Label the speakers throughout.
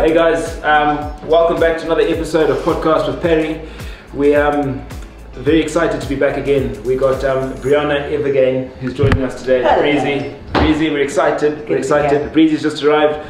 Speaker 1: Hey guys, welcome back to another episode of Podcast with Pari. We're very excited to be back again. We got Briana Evigan who's joining us today. Breezy, we're excited. Breezy's just arrived.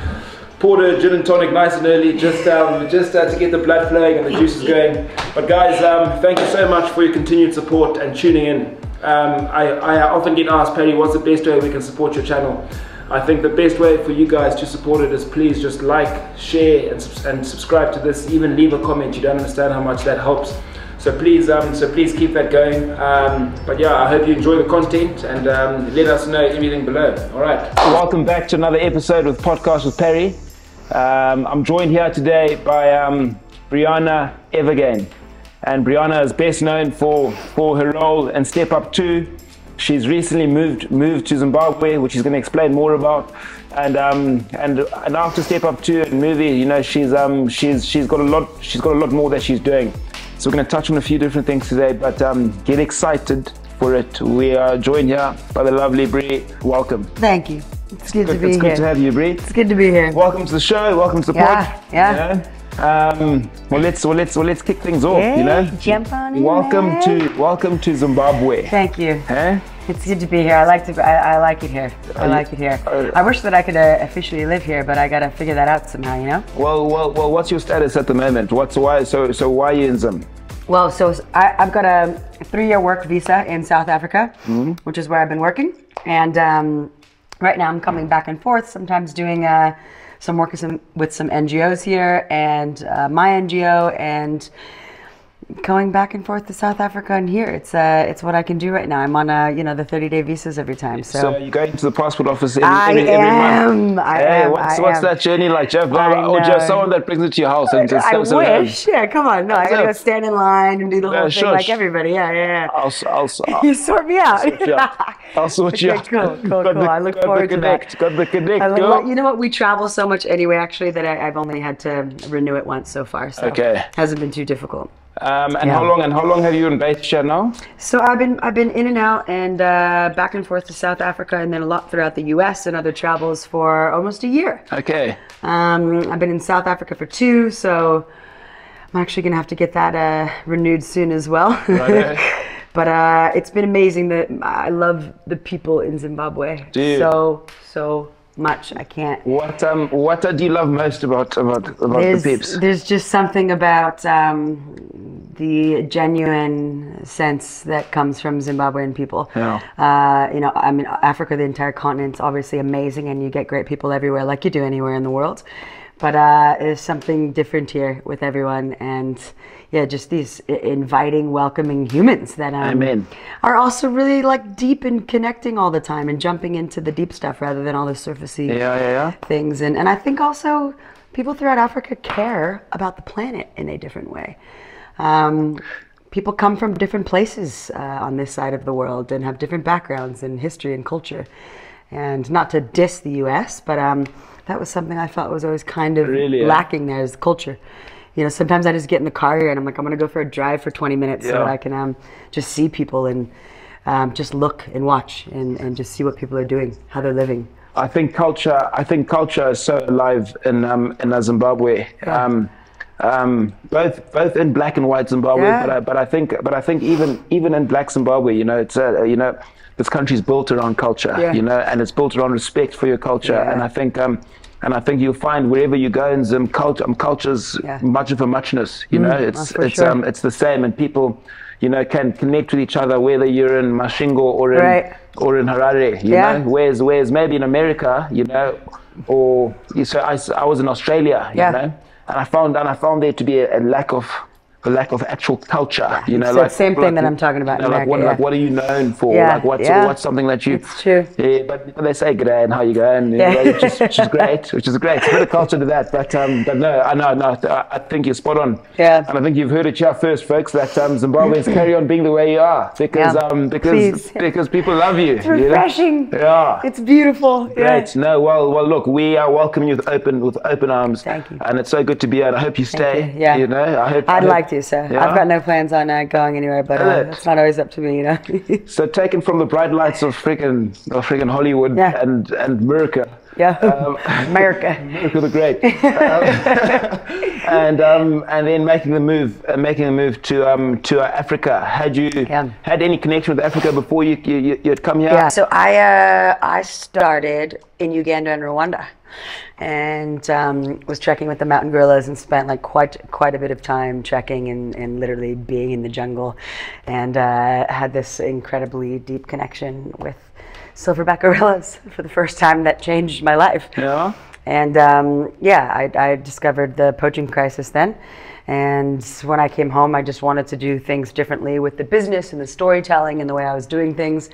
Speaker 1: Poured a gin and tonic nice and early, just to get the blood flowing and the juices going. But guys, thank you so much for your continued support and tuning in. I often get asked, Pari, what's the best way we can support your channel? I think the best way for you guys to support it is please just like, share, and subscribe to this. Even leave a comment. You don't understand how much that helps. So please keep that going. But yeah, I hope you enjoy the content and let us know everything below. All right. Welcome back to another episode with Podcast with Pari. I'm joined here today by Briana Evigan. And Briana is best known for her role in Step Up 2. She's recently moved to Zimbabwe, which she's going to explain more about. And after Step Up 2 and movie, you know, she's got a lot more that she's doing. So we're going to touch on a few different things today, but get excited for it. We are joined here by the lovely Bri. Welcome.
Speaker 2: Thank you. It's good to be here.
Speaker 1: It's good to have you, Bri.
Speaker 2: It's good to be here.
Speaker 1: Welcome to the show. Welcome to the pod.
Speaker 2: Yeah.
Speaker 1: Well, let's kick things off.
Speaker 2: Yeah,
Speaker 1: you know,
Speaker 2: jump on in.
Speaker 1: Welcome to Zimbabwe.
Speaker 2: Thank you.
Speaker 1: Eh?
Speaker 2: It's good to be here. I like it here. I like it here. I wish that I could officially live here, but I gotta figure that out somehow. You know.
Speaker 1: Well. What's your status at the moment? Why are you in Zim?
Speaker 2: Well, so I've got a 3-year work visa in South Africa, which is where I've been working, and right now I'm coming back and forth. Sometimes doing some work with some NGOs here and my NGO, and going back and forth to South Africa and here. It's what I can do right now. I'm on the 30-day visas every time. So
Speaker 1: you're going to the passport office every month?
Speaker 2: I am.
Speaker 1: What's that journey like, Jeff? Or just someone that brings it to your house and just
Speaker 2: I wish. Yeah, come on. No, I gotta go stand in line and do the whole thing like everybody. Yeah.
Speaker 1: I'll
Speaker 2: you sort me out.
Speaker 1: I'll sort you out.
Speaker 2: Cool. I look forward to that.
Speaker 1: Got the connect.
Speaker 2: You know what? We travel so much anyway, actually, that I've only had to renew it once so far. So it hasn't been too difficult.
Speaker 1: How long have you been based here now? So
Speaker 2: I've been in and out and back and forth to South Africa, and then a lot throughout the US and other travels for almost a year.
Speaker 1: Okay.
Speaker 2: I've been in South Africa for 2, so I'm actually gonna have to get that renewed soon as well. Right. But it's been amazing. That I love the people in Zimbabwe.
Speaker 1: Do you?
Speaker 2: So much. I can't.
Speaker 1: What do you love most about the peeps?
Speaker 2: There's just something about the genuine sense that comes from Zimbabwean people.
Speaker 1: Yeah.
Speaker 2: I mean, Africa, the entire continent's obviously amazing, and you get great people everywhere, like you do anywhere in the world. But there's something different here with everyone, and yeah, just these inviting, welcoming humans that are also really like deep in connecting all the time and jumping into the deep stuff rather than all the surfacey things. And I think also people throughout Africa care about the planet in a different way. People come from different places on this side of the world and have different backgrounds and history and culture. And not to diss the US, but that was something I felt was always kind of lacking there, is culture. You know, sometimes I just get in the car here and I'm like, I'm gonna go for a drive for 20 minutes so that I can just see people and just look and watch and just see what people are doing, how they're living.
Speaker 1: I think culture is so alive in Zimbabwe.
Speaker 2: Yeah.
Speaker 1: Both in black and white Zimbabwe, but I think even in black Zimbabwe, you know, it's this country's built around culture, you know, and it's built around respect for your culture. And I think you'll find wherever you go in Zim, culture's much of a muchness. You know, it's the same, and people, you know, can connect with each other whether you're in Mashingo or in Harare. You know, whereas maybe in America, you know, or I was in Australia, you know, and I found there to be a lack of actual culture, you know,
Speaker 2: it's
Speaker 1: like
Speaker 2: the same thing that I'm talking about.
Speaker 1: You know, like what are you known for? Like what's something that you?
Speaker 2: It's true.
Speaker 1: Yeah, but they say g'day and how you going, you know, which is great. It's a bit of culture to that, but no, I think you're spot on.
Speaker 2: Yeah.
Speaker 1: And I think you've heard it here first, folks, that Zimbabweans carry on being the way you are because people love you.
Speaker 2: It's refreshing.
Speaker 1: You know? Yeah.
Speaker 2: It's beautiful.
Speaker 1: Great. Yeah. No, well, look, we are welcoming you with open arms.
Speaker 2: Thank you.
Speaker 1: And it's so good to be here. And I hope you stay.
Speaker 2: Yeah.
Speaker 1: You know,
Speaker 2: I'd like to, sir. Yeah? I've got no plans on going anywhere, but it's not always up to me, you know.
Speaker 1: So taken from the bright lights of freaking Hollywood and America,
Speaker 2: Yeah, America.
Speaker 1: America the Great. And then making the move to Africa. Had you had any connection with Africa before you'd come here?
Speaker 2: Yeah. So I started in Uganda and Rwanda, and was trekking with the mountain gorillas and spent like quite a bit of time trekking and literally being in the jungle, and had this incredibly deep connection with silverback gorillas for the first time. That changed my life.
Speaker 1: Yeah.
Speaker 2: And I discovered the poaching crisis then. And when I came home, I just wanted to do things differently with the business and the storytelling and the way I was doing things.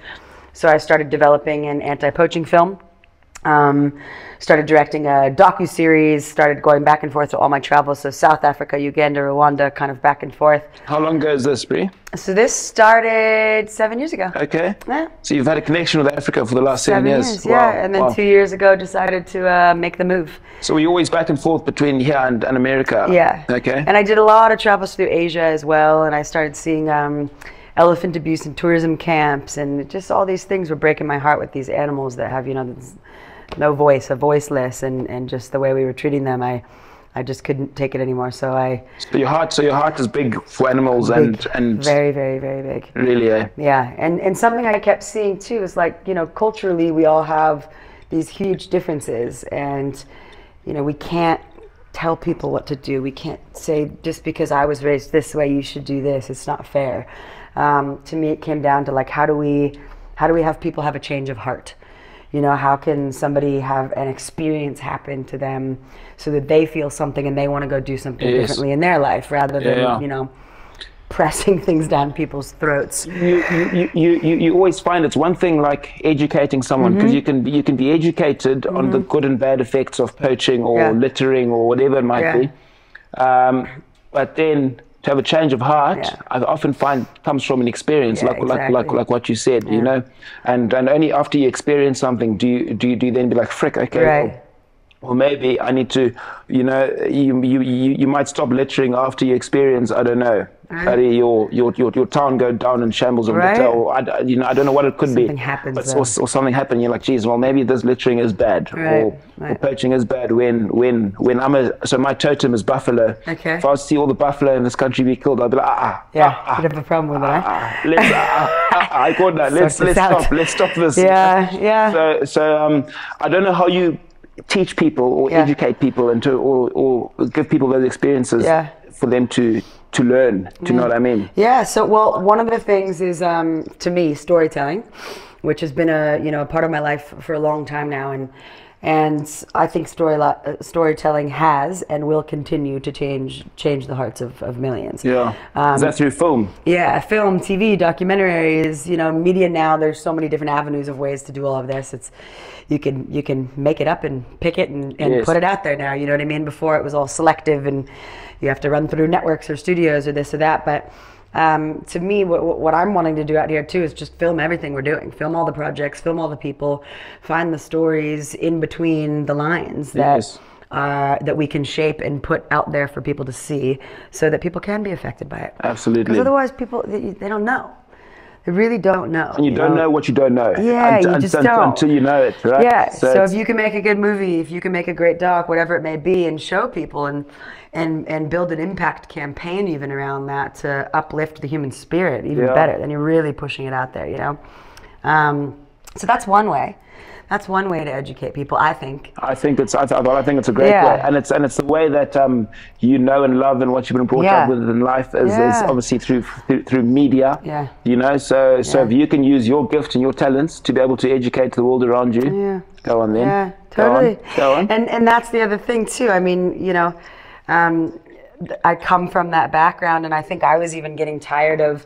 Speaker 2: So I started developing an anti-poaching film. Started directing a docu-series, started going back and forth to all my travels. So South Africa, Uganda, Rwanda, kind of back and forth.
Speaker 1: How long ago is this, Bri?
Speaker 2: So this started 7 years ago.
Speaker 1: Okay.
Speaker 2: Yeah.
Speaker 1: So you've had a connection with Africa for the last 7 years.
Speaker 2: Yeah.
Speaker 1: Wow.
Speaker 2: And then 2 years ago decided to make the move.
Speaker 1: So were you always back and forth between here and America?
Speaker 2: Yeah.
Speaker 1: Okay.
Speaker 2: And I did a lot of travels through Asia as well, and I started seeing elephant abuse in tourism camps, and just all these things were breaking my heart with these animals that have, no voice, are voiceless, and just the way we were treating them, I just couldn't take it anymore. So your heart is big for animals, big, and very, very, very big.
Speaker 1: Really, eh?
Speaker 2: Yeah, and something I kept seeing too is like, culturally we all have these huge differences, and we can't tell people what to do. We can't say just because I was raised this way you should do this. It's not fair. To me, it came down to like, how do we have people have a change of heart? How can somebody have an experience happen to them so that they feel something and they want to go do something differently in their life, rather than pressing things down people's throats.
Speaker 1: You always find it's one thing like educating someone, because you can be educated on the good and bad effects of poaching or littering or whatever it might be, but then to have a change of heart, I often find comes from an experience, like what you said, and only after you experience something do you then be like, frick, okay, or maybe I need to, you might stop littering after you experience, I don't know, your town go down in shambles of litter, or I don't know what it could
Speaker 2: something
Speaker 1: be.
Speaker 2: Happens,
Speaker 1: or something happened. You're like, geez, well maybe this littering is bad, or poaching is bad. When so my totem is buffalo. Okay. If I was to see all the buffalo in this country be killed, I'd be like,
Speaker 2: you'd have a problem with it.
Speaker 1: I got that. Let's stop this.
Speaker 2: Yeah.
Speaker 1: So I don't know how you teach people or educate people and or give people those experiences for them to learn. Do you know what I mean?
Speaker 2: Yeah. So, well, one of the things is, to me, storytelling, which has been a part of my life for a long time now, and I think storytelling has and will continue to change the hearts of millions. Yeah.
Speaker 1: Is that through film?
Speaker 2: Yeah, film, TV, documentaries. Media now. There's so many different avenues of ways to do all of this. It's you can make it up and pick it and put it out there now. You know what I mean? Before it was all selective and you have to run through networks or studios or this or that. But to me, what I'm wanting to do out here too is just film everything we're doing. Film all the projects, film all the people, find the stories in between the lines that we can shape and put out there for people to see, so that people can be affected by it.
Speaker 1: Absolutely.
Speaker 2: Because otherwise people, they don't know. They really don't know.
Speaker 1: And you don't know what you don't know.
Speaker 2: Yeah, you just don't.
Speaker 1: Until you know it, right?
Speaker 2: Yeah, so if you can make a good movie, if you can make a great doc, whatever it may be, and show people and build an impact campaign even around that to uplift the human spirit even better, then you're really pushing it out there, So that's one way. That's one way to educate people, I think. I think it's a
Speaker 1: great way, and it's the way that and love and what you've been brought up with in life is obviously through media. Yeah. So if you can use your gift and your talents to be able to educate the world around you, go on then.
Speaker 2: Yeah, totally.
Speaker 1: Go on.
Speaker 2: And that's the other thing too. I mean, I come from that background, and I think I was even getting tired of.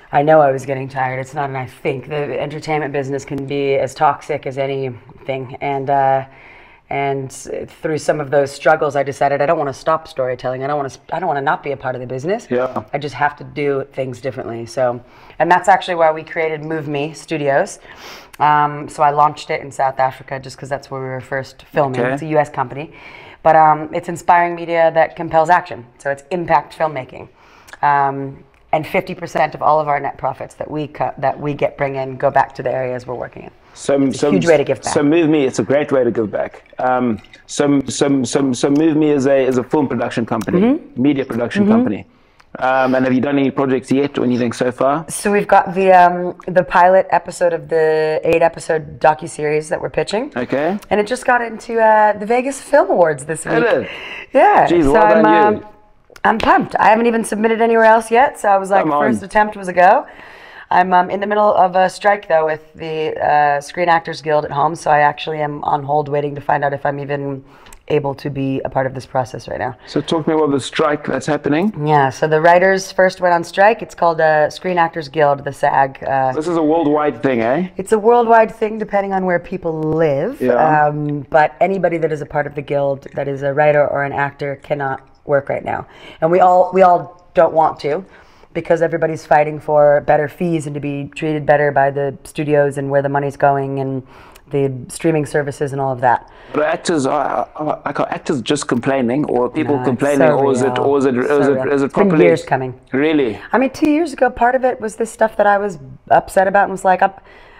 Speaker 2: I know I was getting tired. It's not an I think. The entertainment business can be as toxic as anything. And through some of those struggles, I decided I don't want to stop storytelling. I don't want to not be a part of the business. Yeah. I just have to do things differently. So, and that's actually why we created Move Me Studios. So I launched it in South Africa just because that's where we were first filming. Okay. It's a U.S. company. But it's inspiring media that compels action. So it's impact filmmaking. and 50% of all of our net profits that we bring in go back to the areas we're working in. It's a huge way to give back.
Speaker 1: So Move Me, it's a great way to give back. So Move Me is a film production company, media production company. And have you done any projects yet or anything so far?
Speaker 2: So we've got the pilot episode of the 8-episode docuseries that we're pitching.
Speaker 1: Okay.
Speaker 2: And it just got into the Vegas Film Awards this week.
Speaker 1: Did it?
Speaker 2: Yeah.
Speaker 1: Jeez,
Speaker 2: so
Speaker 1: well done you.
Speaker 2: I'm pumped. I haven't even submitted anywhere else yet, so I was like, first attempt was a go. I'm in the middle of a strike, though, with the Screen Actors Guild at home, so I actually am on hold waiting to find out if I'm even able to be a part of this process right now.
Speaker 1: So talk to me about the strike that's happening.
Speaker 2: Yeah, so the writers first went on strike. It's called Screen Actors Guild, the SAG.
Speaker 1: This is a worldwide thing, eh?
Speaker 2: It's a worldwide thing depending on where people live.
Speaker 1: Yeah.
Speaker 2: But anybody that is a part of the guild that is a writer or an actor cannot work right now. And we all don't want to, because everybody's fighting for better fees and to be treated better by the studios and where the money's going and the streaming services and all of that.
Speaker 1: But actors are actors just complaining, or people complaining,
Speaker 2: so
Speaker 1: or is it
Speaker 2: it's
Speaker 1: properly?
Speaker 2: been years coming.
Speaker 1: Really?
Speaker 2: I mean, 2 years ago, part of it was this stuff that I was upset about and was like, I'm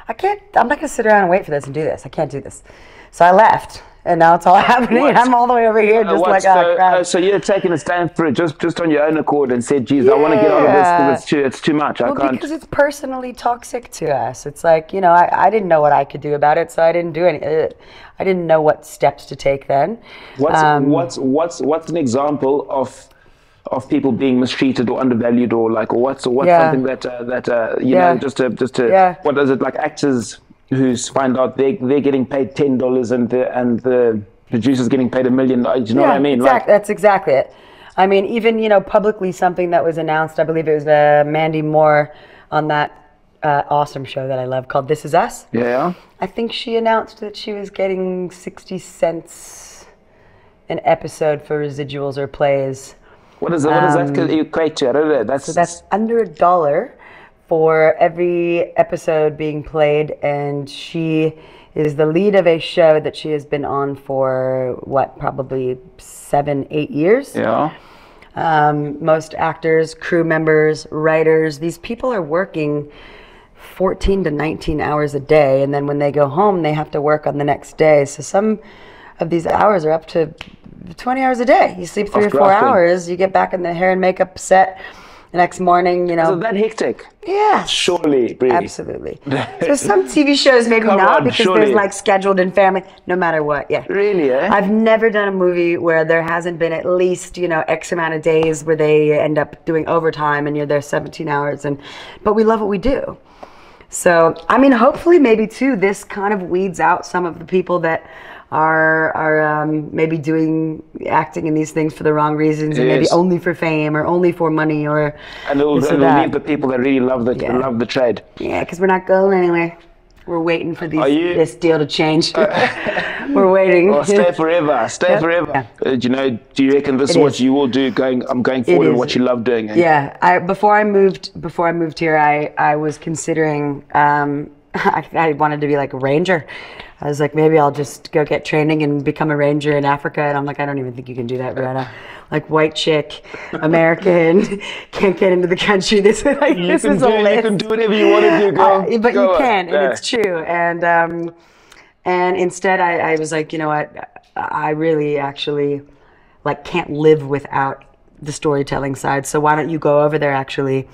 Speaker 2: not going to sit around and wait for this and do this. I can't do this. So I left. And now it's all happening. I'm all the way over here, just like, oh, crap.
Speaker 1: So you're taking a stand for it just on your own accord and said, geez, I want to get out of this because it's too much.
Speaker 2: Well, because it's personally toxic to us. It's like, you know, I didn't know what I could do about it, so I didn't do any. I didn't know what steps to take then.
Speaker 1: What's an example of people being mistreated or undervalued, or what's something that you know, just to what is it, like actors who find out they're getting paid $10 and the producer's getting paid $1 million. Do you know what I mean?
Speaker 2: Exactly. That's exactly it. I mean, even, you know, publicly, something that was announced, I believe it was Mandy Moore on that awesome show that I love called This Is Us. Yeah. I think she announced that she was getting 60 cents an episode for residuals or plays.
Speaker 1: What does that equate to? I don't know.
Speaker 2: So that's under $1 for every episode being played, and she is the lead of a show that she has been on for probably 7-8 years.
Speaker 1: Yeah.
Speaker 2: Most actors, crew members, writers, these people are working 14 to 19 hours a day, and then when they go home they have to work on the next day. So some of these hours are up to 20 hours a day. You sleep 3 or 4 hours, you get back in the hair and makeup set the next morning, you know.
Speaker 1: Is it that hectic?
Speaker 2: Yeah.
Speaker 1: Surely, Bree.
Speaker 2: Absolutely. So some TV shows maybe not, because there's like scheduled and family, no matter what. Yeah.
Speaker 1: Really, eh?
Speaker 2: I've never done a movie where there hasn't been at least, you know, X amount of days where they end up doing overtime and you're there 17 hours. But we love what we do. So, I mean, hopefully maybe too, this kind of weeds out some of the people that are maybe doing acting in these things for the wrong reasons, and maybe only for fame or only for money, or
Speaker 1: and it'll leave the people that really love the trade.
Speaker 2: Yeah, because we're not going anywhere. We're waiting for this deal to change. We're waiting.
Speaker 1: Well, stay forever. Stay forever. Yeah. Do you reckon this is what you will do going forward, and what you love doing? Eh?
Speaker 2: Yeah. Before I moved here, I was considering. I wanted to be like a ranger. I was like, maybe I'll just go get training and become a ranger in Africa. And I'm like, I don't even think you can do that, Briana. Like, white chick, American, can't get into the country. This is a list. You
Speaker 1: can do whatever you want to do, girl.
Speaker 2: But you can, and it's true. And instead, I was like, you know what? I really actually can't live without the storytelling side. So why don't you go over there, actually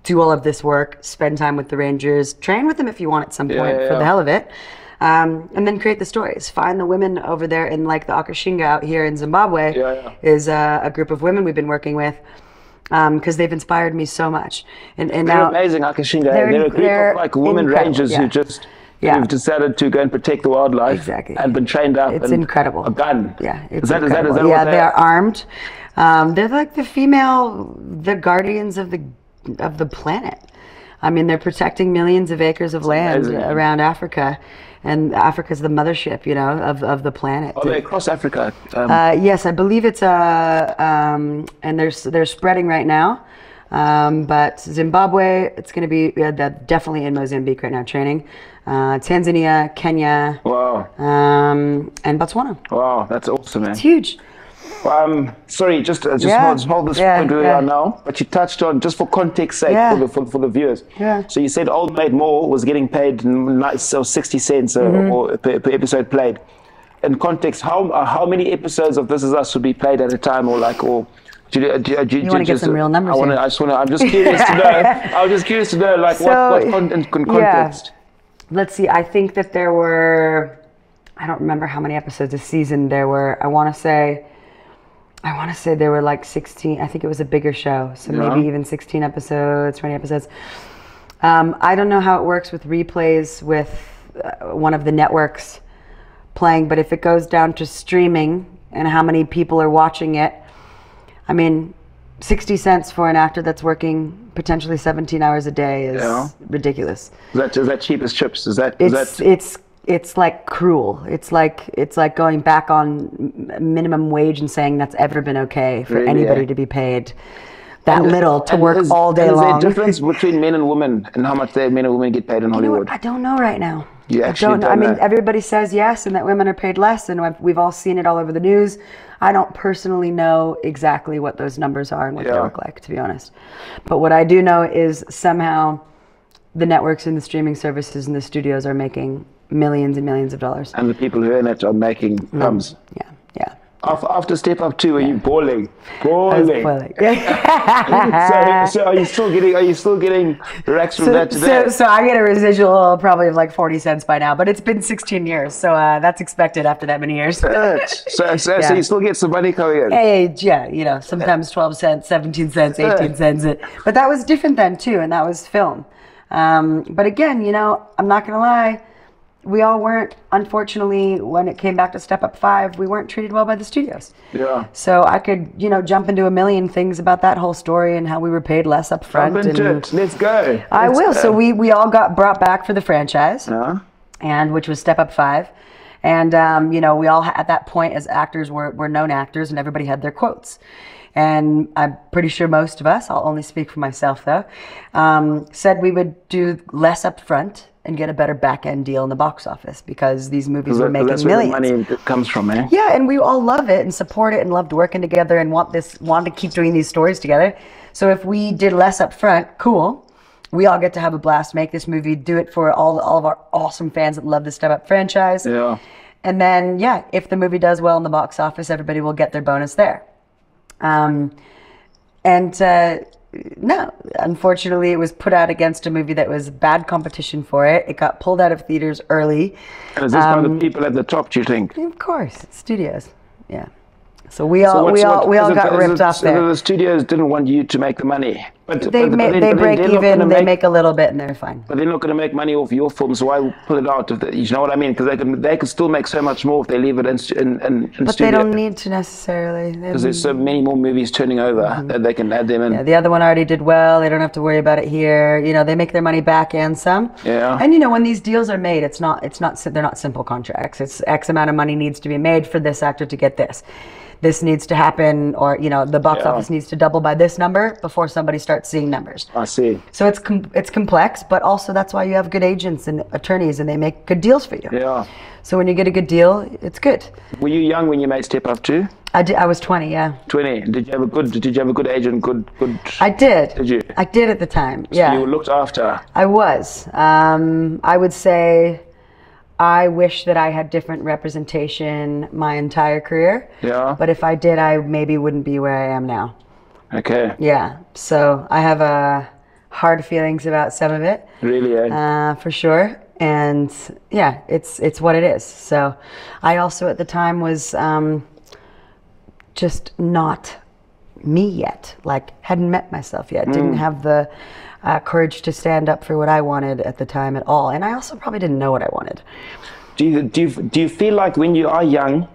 Speaker 2: do all of this work, spend time with the rangers, train with them if you want at some point for the hell of it. And then create the stories. Find the women over there in the Akashinga out here in Zimbabwe is a group of women we've been working with, because they've inspired me so much. And
Speaker 1: they're
Speaker 2: now
Speaker 1: amazing, Akashinga. They're a group of women rangers who just who've decided to go and protect the wildlife and been trained up.
Speaker 2: It's incredible.
Speaker 1: A gun.
Speaker 2: Yeah,
Speaker 1: is that what
Speaker 2: they're armed. They're like the guardians of the planet. I mean, they're protecting millions of acres of land around Africa. And Africa's the mothership, of the planet.
Speaker 1: Are they across Africa?
Speaker 2: Yes, I believe it's and they're spreading right now. But Zimbabwe, it's going to be definitely in Mozambique right now training. Tanzania, Kenya, and Botswana.
Speaker 1: Wow, that's awesome, man.
Speaker 2: It's huge.
Speaker 1: Sorry, just
Speaker 2: Yeah.
Speaker 1: hold this
Speaker 2: Yeah,
Speaker 1: point where we
Speaker 2: yeah.
Speaker 1: are now. But you touched on, just for context sake,
Speaker 2: Yeah.
Speaker 1: for the viewers.
Speaker 2: Yeah.
Speaker 1: So you said Old Maid Moore was getting paid 60 cents or per episode played. In context, how many episodes of This Is Us would be played at a time, or like, or do you want
Speaker 2: to get some real numbers here.
Speaker 1: I'm just curious to know. I was just curious to know, like, what context.
Speaker 2: Let's see. I think that there were, I don't remember how many episodes a season there were. I want to say there were like 16. I think it was a bigger show, so maybe even 16 episodes, 20 episodes. I don't know how it works with replays with one of the networks playing, but if it goes down to streaming and how many people are watching it, I mean, 60 cents for an actor that's working potentially 17 hours a day is ridiculous.
Speaker 1: Is that cheap as chips?
Speaker 2: It's like cruel. It's like going back on minimum wage and saying that's ever been okay for anybody to be paid that little to work all day long.
Speaker 1: Is there a difference between men and women and how much men and women get paid in Hollywood?
Speaker 2: I don't know right now.
Speaker 1: You actually don't know.
Speaker 2: I mean, everybody says yes and that women are paid less, and we've all seen it all over the news. I don't personally know exactly what those numbers are and what they look like, to be honest. But what I do know is somehow the networks and the streaming services and the studios are making millions and millions of dollars.
Speaker 1: And the people who earn it are making crumbs.
Speaker 2: Yeah.
Speaker 1: After Step Up 2, were you bawling?
Speaker 2: I was boiling.
Speaker 1: So are you still getting racks from that today?
Speaker 2: So I get a residual probably of like 40 cents by now, but it's been 16 years, so that's expected after that many years.
Speaker 1: So you still get some money coming in?
Speaker 2: Hey, yeah, sometimes 12 cents, 17 cents, 18 cents. But that was different then too, and that was film. But again, I'm not gonna lie, we all weren't, unfortunately, when it came back to Step Up 5, we weren't treated well by the studios.
Speaker 1: Yeah.
Speaker 2: So I could, jump into a million things about that whole story and how we were paid less up front.
Speaker 1: Let's go.
Speaker 2: I will. So we all got brought back for the franchise, and which was Step Up 5. And, we all, at that point as actors, were known actors, and everybody had their quotes. And I'm pretty sure most of us, I'll only speak for myself though, said we would do less up front and get a better back-end deal in the box office because these movies were making millions.
Speaker 1: That's where the money comes from, eh?
Speaker 2: Yeah, and we all love it and support it and loved working together and want to keep doing these stories together. So if we did less up front, cool. We all get to have a blast, make this movie, do it for all of our awesome fans that love the Step Up franchise.
Speaker 1: Yeah.
Speaker 2: And then, if the movie does well in the box office, everybody will get their bonus there. No, unfortunately, it was put out against a movie that was bad competition for it. It got pulled out of theaters early.
Speaker 1: And is this by the people at the top, do you think?
Speaker 2: Of course, studios. Yeah. So we all got ripped off there.
Speaker 1: The studios didn't want you to make the money. But
Speaker 2: they break even, they make a little bit, and they're fine.
Speaker 1: But they're not going to make money off your film, so why pull it out? You know what I mean? Because they could still make so much more if they leave it in
Speaker 2: But
Speaker 1: studio.
Speaker 2: they don't need to necessarily.
Speaker 1: Because there's so many more movies turning over that they can add them in.
Speaker 2: Yeah, the other one already did well. They don't have to worry about it here. They make their money back and some.
Speaker 1: Yeah.
Speaker 2: And when these deals are made, they're not simple contracts. It's X amount of money needs to be made for this actor to get this. This needs to happen, or the box office needs to double by this number before somebody starts seeing numbers.
Speaker 1: I see.
Speaker 2: So it's complex, but also that's why you have good agents and attorneys, and they make good deals for you.
Speaker 1: Yeah.
Speaker 2: So when you get a good deal, it's good.
Speaker 1: Were you young when you made Step Up 2?
Speaker 2: I did. I was 20. Yeah.
Speaker 1: 20. Did you have a good agent? Good.
Speaker 2: I did.
Speaker 1: Did you?
Speaker 2: I did at the time.
Speaker 1: So
Speaker 2: yeah.
Speaker 1: you were looked after.
Speaker 2: I was. I would say. I wish that I had different representation my entire career.
Speaker 1: Yeah.
Speaker 2: But if I did, I maybe wouldn't be where I am now.
Speaker 1: Okay.
Speaker 2: Yeah. So I have hard feelings about some of it.
Speaker 1: Really, eh?
Speaker 2: For sure. And yeah, it's what it is. So I also at the time was just not me yet. Like hadn't met myself yet. Didn't have the courage to stand up for what I wanted at the time at all, and I also probably didn't know what I wanted.
Speaker 1: Do you feel like when you are young,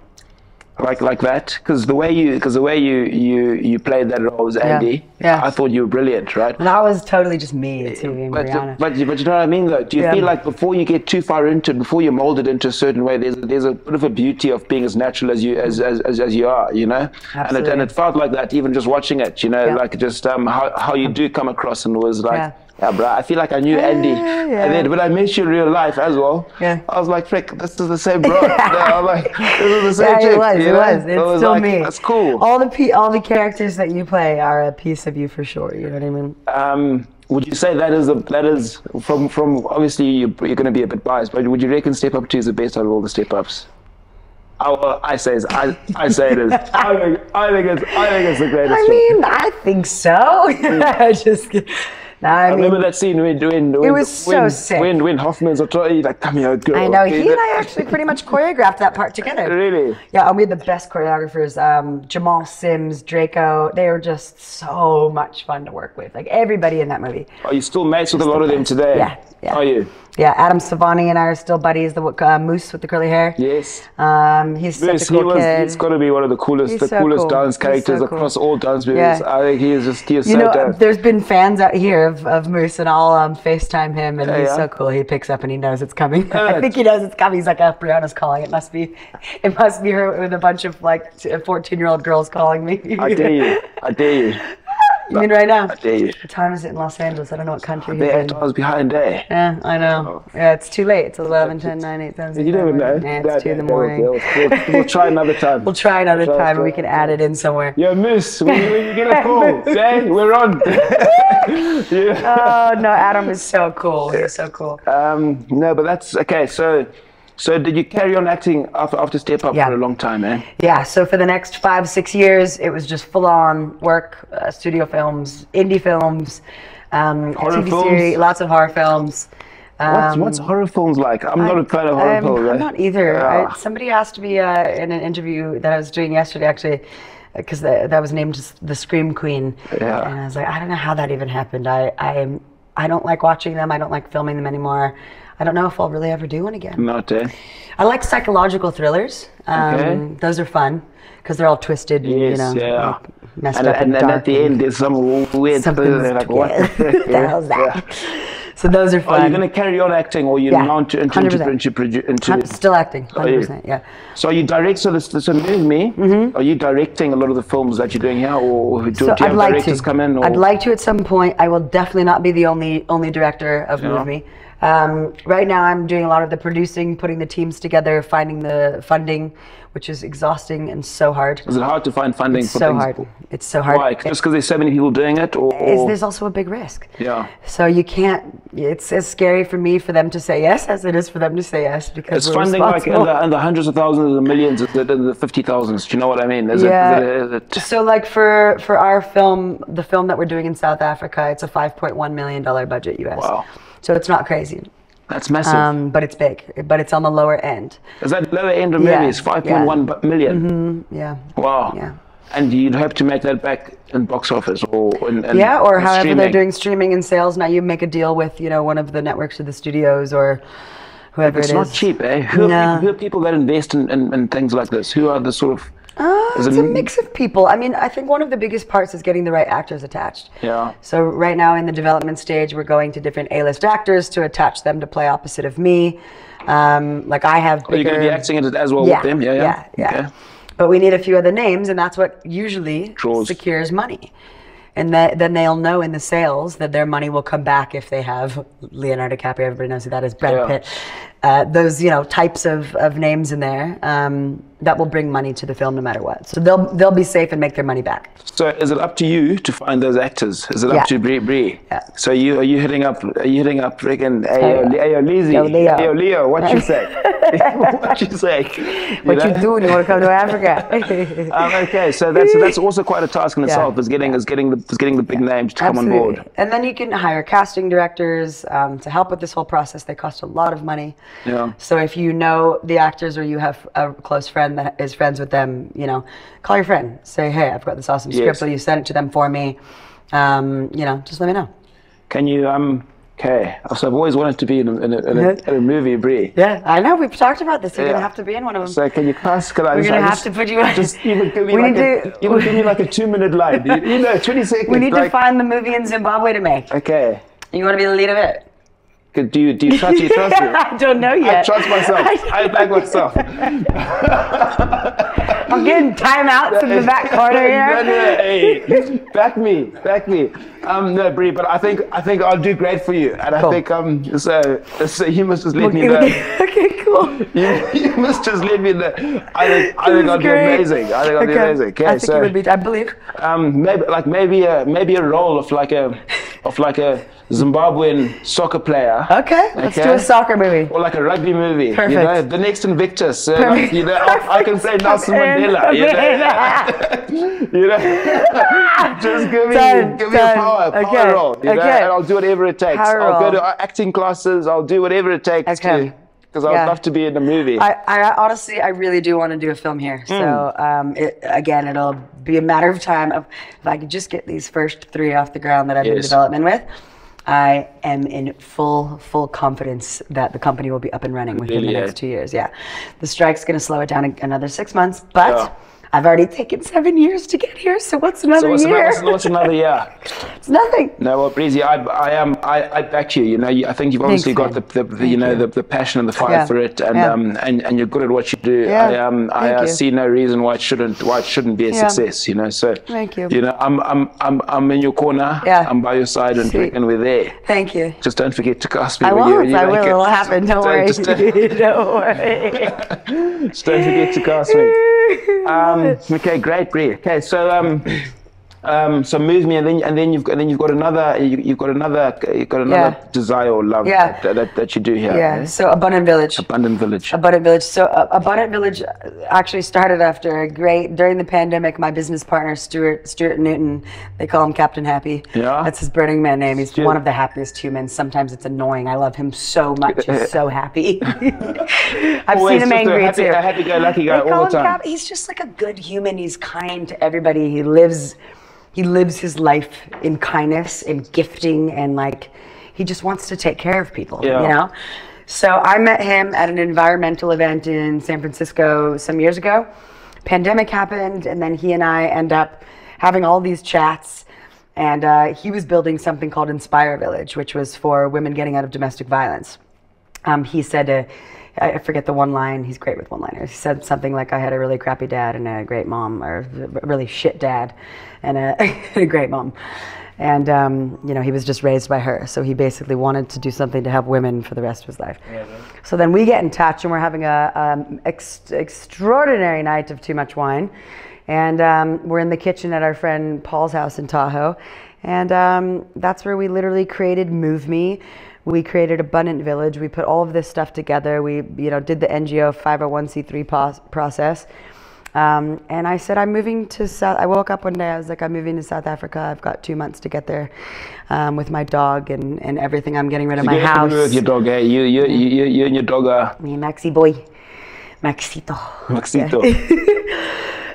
Speaker 1: like that? Because the way you played that role as Andy, I thought you were brilliant, right?
Speaker 2: And that was totally just me too, being Briana.
Speaker 1: But you know what I mean, though. Do you feel like before you get too far into it, before you're molded into a certain way, there's a bit of a beauty of being as natural as you are,
Speaker 2: Absolutely.
Speaker 1: And it felt like that even just watching it, like just how you do come across, and was like
Speaker 3: Yeah, bro, I feel like I knew Andy.
Speaker 2: Yeah.
Speaker 3: And then when I met you in real life as well,
Speaker 2: Yeah.
Speaker 3: I was like, frick, this is the same bro. I was like, this is the same chick.
Speaker 2: It was. It's still
Speaker 3: like,
Speaker 2: me.
Speaker 3: That's cool.
Speaker 2: All the characters that you play are a piece of you for sure. You know what I mean?
Speaker 3: Would you say that is from obviously you're going to be a bit biased, but would you reckon Step Up 2 is the best out of all the Step Ups? I say it is. I think it's the greatest.
Speaker 2: I mean, I think so. Just
Speaker 3: I remember that scene when
Speaker 2: it was so sick.
Speaker 3: When Hoffman's like, come here, girl.
Speaker 2: I know, he and I actually pretty much choreographed that part together.
Speaker 3: Really?
Speaker 2: Yeah, and we had the best choreographers, Jamal Sims, Draco. They were just so much fun to work with. Like everybody in that movie.
Speaker 3: Are you still mates with a lot of them today?
Speaker 2: Yeah.
Speaker 3: Are you?
Speaker 2: Yeah, Adam Savani and I are still buddies. The Moose with the curly hair.
Speaker 3: Yes.
Speaker 2: He's such a cool kid.
Speaker 3: He's got to be one of the coolest
Speaker 2: cool.
Speaker 3: dance characters across all dance movies.
Speaker 2: Yeah.
Speaker 3: I think he is so dope.
Speaker 2: There's been fans out here of Moose, and I'll FaceTime him, and he's so cool. He picks up and he knows it's coming. I think he knows it's coming. He's like, oh, Brianna's calling. It must be her with a bunch of like 14-year-old girls calling me.
Speaker 3: I dare you.
Speaker 2: You mean right now?
Speaker 3: I dare you.
Speaker 2: What time is it in Los Angeles? I don't know what country
Speaker 3: They're 8 hours behind, eh?
Speaker 2: Yeah, I know. Yeah, it's too late. It's 11, 10, 9, 8, 7, 6,
Speaker 3: You never know.
Speaker 2: Yeah, it's 2 in the morning.
Speaker 3: We'll try another time.
Speaker 2: We'll try another time, and we can add it in somewhere.
Speaker 3: Yo, Moose, when you get a call, say we're on.
Speaker 2: Oh, no, Adam is so cool. He's so cool.
Speaker 3: No, but that's okay. So did you carry on acting after Step Up for a long time, eh?
Speaker 2: Yeah, so for the next 5-6 years, it was just full-on work, studio films, indie films,
Speaker 3: horror
Speaker 2: TV
Speaker 3: films?
Speaker 2: series, lots of horror films.
Speaker 3: What's horror films like? I'm not a fan of horror films.
Speaker 2: I'm not either.
Speaker 3: Yeah.
Speaker 2: Somebody asked me in an interview that I was doing yesterday, actually, because that was named the Scream Queen.
Speaker 3: Yeah.
Speaker 2: And I was like, I don't know how that even happened. I don't like watching them. I don't like filming them anymore. I don't know if I'll really ever do one again.
Speaker 3: Not, eh?
Speaker 2: I like psychological thrillers. Those are fun because they're all twisted and, like messed up and dark.
Speaker 3: And at the end, there's some weird thing. Like, what
Speaker 2: the hell's that? So those are fun.
Speaker 3: Are you going to carry on acting, or you now into
Speaker 2: still acting, 100%, yeah.
Speaker 3: So are you direct? So knowing me, are you directing a lot of the films that you're doing here, or do you have directors come in? Or?
Speaker 2: I'd like to at some point. I will definitely not be the only director of Move Me. Right now I'm doing a lot of the producing, putting the teams together, finding the funding, which is exhausting and so hard.
Speaker 3: Is it hard to find funding for things?
Speaker 2: It's so hard.
Speaker 3: Why? Just because there's so many people doing it? Or
Speaker 2: there's also a big risk.
Speaker 3: Yeah.
Speaker 2: So you can't, it's as scary for me for them to say yes as it is for them to say yes, because
Speaker 3: it's funding like in the hundreds of thousands, the millions, in the 50,000s. Do you know what I mean? Is it
Speaker 2: So like for our film, the film that we're doing in South Africa, it's a $5.1 million budget US.
Speaker 3: Wow.
Speaker 2: So it's not crazy.
Speaker 3: That's massive.
Speaker 2: But it's big. But it's on the lower end.
Speaker 3: Is that lower end of movies? 5.1 million?
Speaker 2: Mm-hmm. Yeah.
Speaker 3: Wow.
Speaker 2: Yeah.
Speaker 3: And you'd hope to make that back in box office or in
Speaker 2: or however
Speaker 3: streaming.
Speaker 2: They're doing streaming and sales. Now you make a deal with, one of the networks or the studios or whoever it is.
Speaker 3: It's not cheap, eh? Who are people that invest in things like this? Who are the sort of...
Speaker 2: It's a mix of people. I mean, I think one of the biggest parts is getting the right actors attached.
Speaker 3: Yeah.
Speaker 2: So right now in the development stage, we're going to different A-list actors to attach them to play opposite of me. Like I have bigger...
Speaker 3: Are you going to be acting it as well with them? Yeah. Okay.
Speaker 2: But we need a few other names, and that's what usually secures money. And then they'll know in the sales that their money will come back if they have Leonardo DiCaprio. Everybody knows who that is. Brad Pitt. Those types of names in there that will bring money to the film no matter what. So they'll be safe and make their money back.
Speaker 3: So is it up to you to find those actors? Is it up to Brie?
Speaker 2: Yeah.
Speaker 3: So are you hitting up friggin' Ayo Lizzie? Ayo Leo, what you say? What you say?
Speaker 2: What you do when you want to come to Africa?
Speaker 3: Okay, so that's also quite a task in itself. Is getting the big names to come on board.
Speaker 2: And then you can hire casting directors to help with this whole process. They cost a lot of money.
Speaker 3: Yeah.
Speaker 2: So if you know the actors or you have a close friend that is friends with them, call your friend. Say, hey, I've got this awesome script. Will you send it to them for me? Just let me know.
Speaker 3: Can you Okay, so I've always wanted to be in a movie, Brie.
Speaker 2: Yeah, I know. We've talked about this. You're gonna have to be in one of them.
Speaker 3: So can you cast?
Speaker 2: We're gonna have to put you on.
Speaker 3: Just even give me like a 2-minute line. 20 seconds.
Speaker 2: We need to find the movie in Zimbabwe to make.
Speaker 3: Okay.
Speaker 2: You want to be the lead of it?
Speaker 3: Do you trust me?
Speaker 2: I don't know yet.
Speaker 3: I trust myself. I back myself.
Speaker 2: I'm getting timeouts in the back corner here.
Speaker 3: No, hey, back me. No, Brie, but I think I'll do great for you, and
Speaker 2: Cool.
Speaker 3: I think so you must just let me know.
Speaker 2: Okay, cool.
Speaker 3: You must just let me know. I think I'll be amazing. I think I'll be amazing. Okay,
Speaker 2: I think it would be. I believe.
Speaker 3: Maybe a role of like a Zimbabwean soccer player.
Speaker 2: Okay, let's do a soccer movie.
Speaker 3: Or like a rugby movie.
Speaker 2: Perfect.
Speaker 3: You know, the next Invictus. I can play Nelson Mandela. You know, just give me a power role. You know, and I'll do whatever it takes. I'll go to acting classes. I'll do whatever it takes because I'd love to be in a movie.
Speaker 2: I honestly, I really do want to do a film here. So it'll be a matter of time. If I could just get these first 3 off the ground that I've been in development with, I am in full confidence that the company will be up and running within the next 2 years. Yeah, the strike's going to slow it down another 6 months, but I've already taken 7 years to get here. So what's another year?
Speaker 3: What's another year?
Speaker 2: It's nothing.
Speaker 3: No, well, Breezy, I back you. You know, I think you've obviously got the passion and the fire for it, and you're good at what you do. I see no reason why it shouldn't be a success. You know, so
Speaker 2: thank you.
Speaker 3: You know, I'm in your corner. I'm by your side, and we're there.
Speaker 2: Thank you.
Speaker 3: Just don't forget to cast me.
Speaker 2: I won't. I will. It'll happen. Don't worry.
Speaker 3: Don't worry. Just don't forget to cast me. Okay, great, Brie. Okay, so so move me, and then you've got another desire or love that you do here.
Speaker 2: Yeah. So Abundant Village. So Abundant Village actually started after during the pandemic. My business partner Stuart Newton, they call him Captain Happy. Yeah. That's his Burning Man name. He's one of the happiest humans. Sometimes it's annoying. I love him so much. He's so happy. I've seen him angry too.
Speaker 3: A happy-go-lucky guy all the time.
Speaker 2: He's just like a good human. He's kind to everybody. He lives his life in kindness and gifting, and like he just wants to take care of people, you know? So I met him at an environmental event in San Francisco some years ago. Pandemic happened, and then he and I end up having all these chats, and he was building something called Inspire Village, which was for women getting out of domestic violence. He said, I forget the one line, he's great with one-liners. He said something like, I had a really crappy dad and a great mom, or a really shit dad and a great mom. And, you know, he was just raised by her. So he basically wanted to do something to help women for the rest of his life. Yeah, so then we get in touch, and we're having a extraordinary night of too much wine. And we're in the kitchen at our friend Paul's house in Tahoe. And that's where we literally created Move Me. We created Abundant Village. We put all of this stuff together. We, did the NGO 501c3 process. And I said, I'm moving to I woke up one day, I was like, I'm moving to South Africa. I've got 2 months to get there with my dog and everything. I'm getting rid of my house.
Speaker 3: With your dog, eh? You and your dog are...
Speaker 2: Me, Maxi boy. Maxito.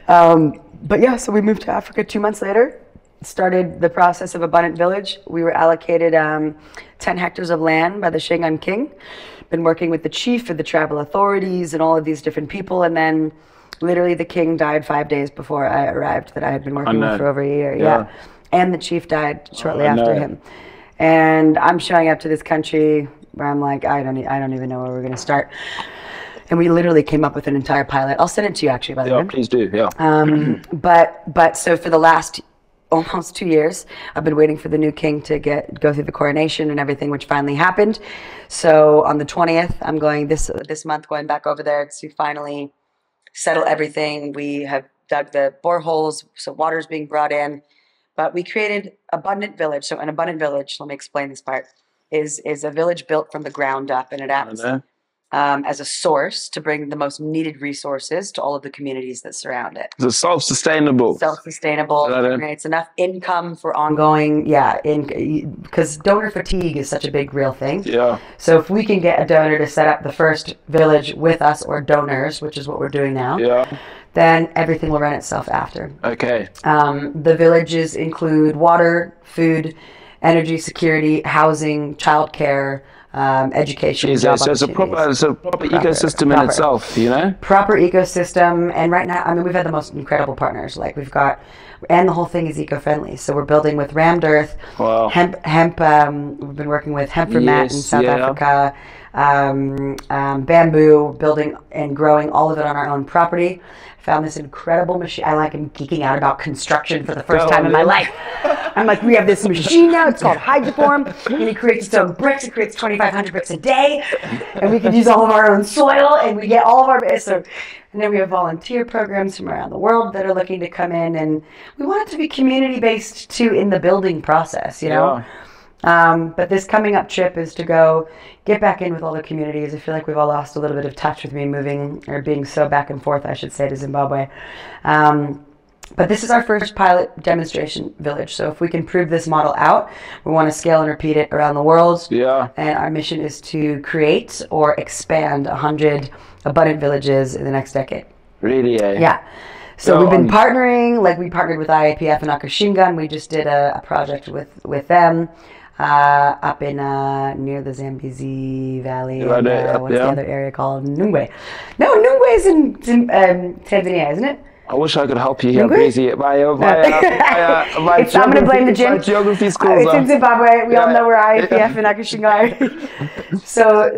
Speaker 2: But yeah, so we moved to Africa 2 months later. Started the process of Abundant Village. We were allocated 10 hectares of land by the Shanghai King. Been working with the chief and the tribal authorities and all of these different people. And then literally the king died 5 days before I arrived, that I had been working with for over a year. Yeah. And the chief died shortly after him. And I'm showing up to this country where I'm like, I don't even know where we're going to start. And we literally came up with an entire pilot. I'll send it to you actually, by the way.
Speaker 3: Yeah, please do. Yeah.
Speaker 2: But so for the last almost 2 years, I've been waiting for the new king to go through the coronation and everything, which finally happened. So on the 20th, I'm going this month, going back over there to finally settle everything. We have dug the boreholes, so water's being brought in. But we created Abundant Village. So an Abundant Village, let me explain this part, is a village built from the ground up, and it acts as a source to bring the most needed resources to all of the communities that surround it.
Speaker 3: It's self-sustainable.
Speaker 2: Self-sustainable. It's enough income for ongoing, because donor fatigue is such a big real thing. Yeah. So if we can get a donor to set up the first village with us, or donors, which is what we're doing now, then everything will run itself after. Okay. The villages include water, food, energy security, housing, childcare, education, job
Speaker 3: so it's a proper ecosystem in itself,
Speaker 2: Proper ecosystem. And right now, I mean, we've had the most incredible partners. Like and the whole thing is eco-friendly. So we're building with Rammed Earth, hemp. We've been working with Hemp for Matt in South Africa. bamboo, building and growing all of it on our own property. Found this incredible machine. I like, I'm geeking out about construction for the first time in my life. I'm like, we have this machine now. It's called Hydroform, and it creates its own bricks. It creates 2,500 bricks a day, and we can use all of our own soil, and we get all of our. So, and then we have volunteer programs from around the world that are looking to come in, and we want it to be community based too in the building process. You know.
Speaker 3: Yeah.
Speaker 2: But this coming up trip is to go get back in with all the communities. I feel like we've all lost a little bit of touch with me moving, or being so back and forth, I should say, to Zimbabwe. But this is our first pilot demonstration village. So if we can prove this model out, we want to scale and repeat it around the world.
Speaker 3: Yeah.
Speaker 2: And our mission is to create or expand 100 abundant villages in the next decade.
Speaker 3: Really, eh?
Speaker 2: Yeah. So we've been partnering, like we partnered with IAPF and Akashingan. We just did a project with them. Up in near the Zambezi Valley. What's the other area called? Nungwe. No, Nungwe is in Tanzania, isn't it?
Speaker 3: I wish I could help you here, Breezy. I'm going
Speaker 2: to blame the gym.
Speaker 3: Geography schools.
Speaker 2: It's in Zimbabwe. We all know where IAPF and Akashingan are. So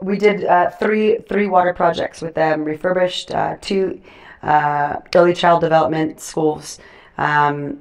Speaker 2: we did three water projects with them, refurbished 2 early child development schools, and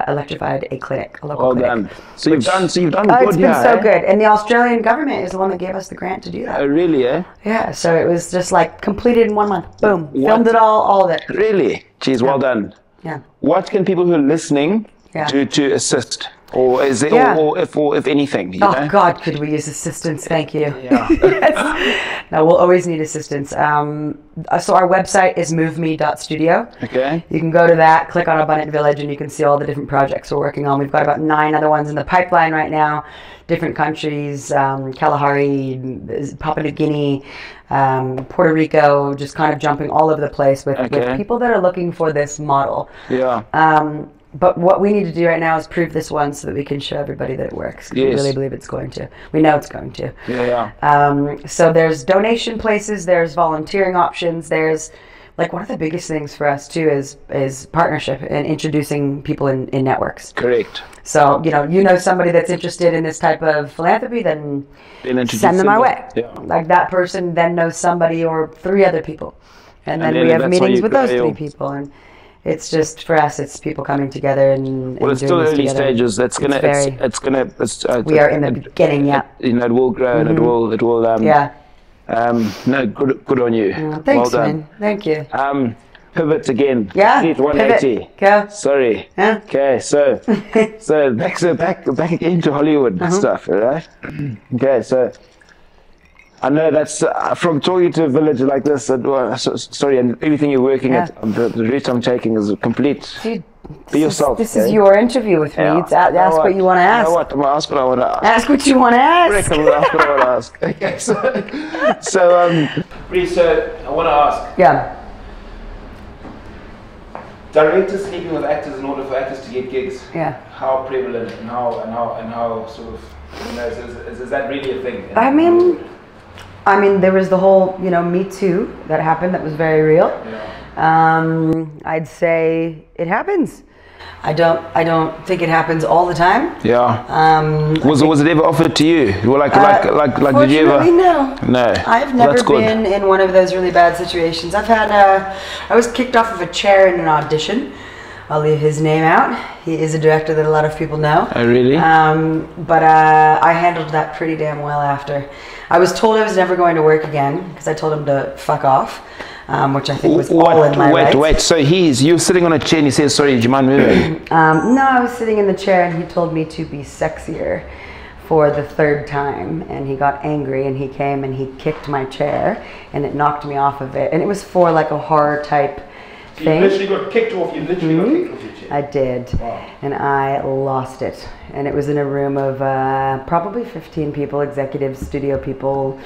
Speaker 2: electrified a clinic, a local clinic.
Speaker 3: Done. So you've done good.
Speaker 2: It's been so good, and the Australian government is the one that gave us the grant to do that.
Speaker 3: Oh, really, eh?
Speaker 2: Yeah. So it was just like completed in 1 month. Boom. Filmed it all of it.
Speaker 3: Really? Geez, well done.
Speaker 2: Yeah.
Speaker 3: What can people who are listening do to assist? Or is it, or if anything? You know?
Speaker 2: God, could we use assistance? Thank you.
Speaker 3: Yeah.
Speaker 2: Yes. No, we'll always need assistance. So our website is moveme.studio.
Speaker 3: Okay.
Speaker 2: You can go to that, click on Abundant Village, and you can see all the different projects we're working on. We've got about 9 other ones in the pipeline right now. Different countries, Kalahari, Papua New Guinea, Puerto Rico, just kind of jumping all over the place with people that are looking for this model.
Speaker 3: Yeah.
Speaker 2: But what we need to do right now is prove this one so that we can show everybody that it works. We really believe it's going to. We know it's going to.
Speaker 3: Yeah.
Speaker 2: So there's donation places, there's volunteering options, there's like one of the biggest things for us too is partnership and introducing people in networks.
Speaker 3: Correct.
Speaker 2: So, you know somebody that's interested in this type of philanthropy, then send them our way.
Speaker 3: Yeah.
Speaker 2: Like that person then knows somebody or 3 other people. And then we have meetings with those 3 people. And it's just, for us, it's people coming together and
Speaker 3: it's still early stages.
Speaker 2: We are in the beginning, yeah.
Speaker 3: It will grow and it will no, good on you.
Speaker 2: Thanks,
Speaker 3: well done.
Speaker 2: man. Thank you.
Speaker 3: Pivot again.
Speaker 2: Yeah.
Speaker 3: 180.
Speaker 2: Pivot. Go.
Speaker 3: Sorry.
Speaker 2: Yeah.
Speaker 3: Okay, so back again to Hollywood stuff, all right? Okay, so I know that's from talking to a village like this. Sorry, and everything you're working at, the route I'm taking is a complete.
Speaker 2: Dude,
Speaker 3: be yourself.
Speaker 2: This is your interview with me. Ask what you want to ask.
Speaker 3: You know what? I'm gonna ask what I want to ask.
Speaker 2: Ask what you want to ask.
Speaker 3: I'm gonna ask what I want to ask. Okay, so
Speaker 1: Reece, I want to ask.
Speaker 2: Yeah.
Speaker 1: Directors sleeping with actors in order for actors to get gigs.
Speaker 2: Yeah.
Speaker 1: How prevalent and how sort of is that really a thing?
Speaker 2: I mean, there was the whole, Me Too that happened that was very real.
Speaker 1: Yeah.
Speaker 2: I'd say it happens. I don't think it happens all the time.
Speaker 3: Yeah. Was it ever offered to you? Like did you ever? No.
Speaker 2: I've never been in one of those really bad situations. I was kicked off of a chair in an audition. I'll leave his name out. He is a director that a lot of people know.
Speaker 3: Oh, really?
Speaker 2: But I handled that pretty damn well after. I was told I was never going to work again because I told him to fuck off, which I think was all in my rights.
Speaker 3: Wait. So you're sitting on a chair and he says, "Sorry, do you mind moving?"
Speaker 2: No, I was sitting in the chair and he told me to be sexier for the 3rd time, and he got angry and he came and he kicked my chair and it knocked me off of it, and it was for like a horror type thing.
Speaker 1: You literally got kicked off. You literally got kicked off your chair.
Speaker 2: I did.
Speaker 1: Wow.
Speaker 2: And I lost it. And it was in a room of probably 15 people, executives, studio people,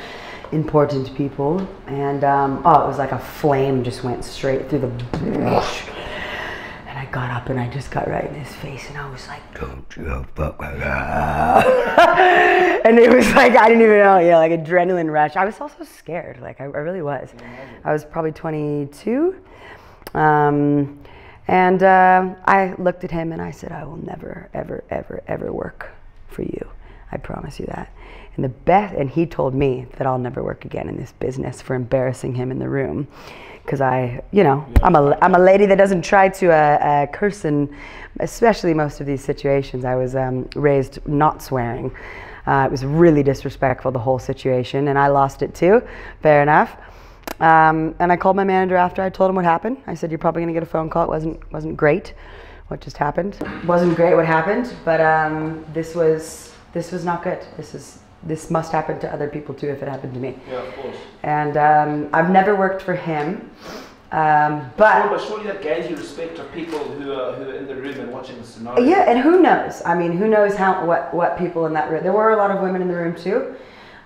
Speaker 2: important people. And it was like a flame just went straight through the bush. And I got up and I just got right in his face and I was like, "Don't you fuck with her." And it was like, I didn't even know, like adrenaline rush. I was also scared. Like I really was. I was probably 22. And I looked at him and I said, "I will never, ever, ever, ever work for you. I promise you that." And And he told me that I'll never work again in this business for embarrassing him in the room. Because I'm a lady that doesn't try to curse, and especially most of these situations, I was raised not swearing. It was really disrespectful, the whole situation, and I lost it too, fair enough. And I called my manager after. I told him what happened. I said, you're probably gonna get a phone call. It wasn't great what just happened. It wasn't great what happened, but this was not good. This must happen to other people too if it happened to me.
Speaker 1: Yeah, of course.
Speaker 2: And I've never worked for him, but
Speaker 1: surely that gains you respect of people who are in the room and watching the scenario.
Speaker 2: yeah, and who knows? I mean, who knows what people in that room? There were a lot of women in the room too,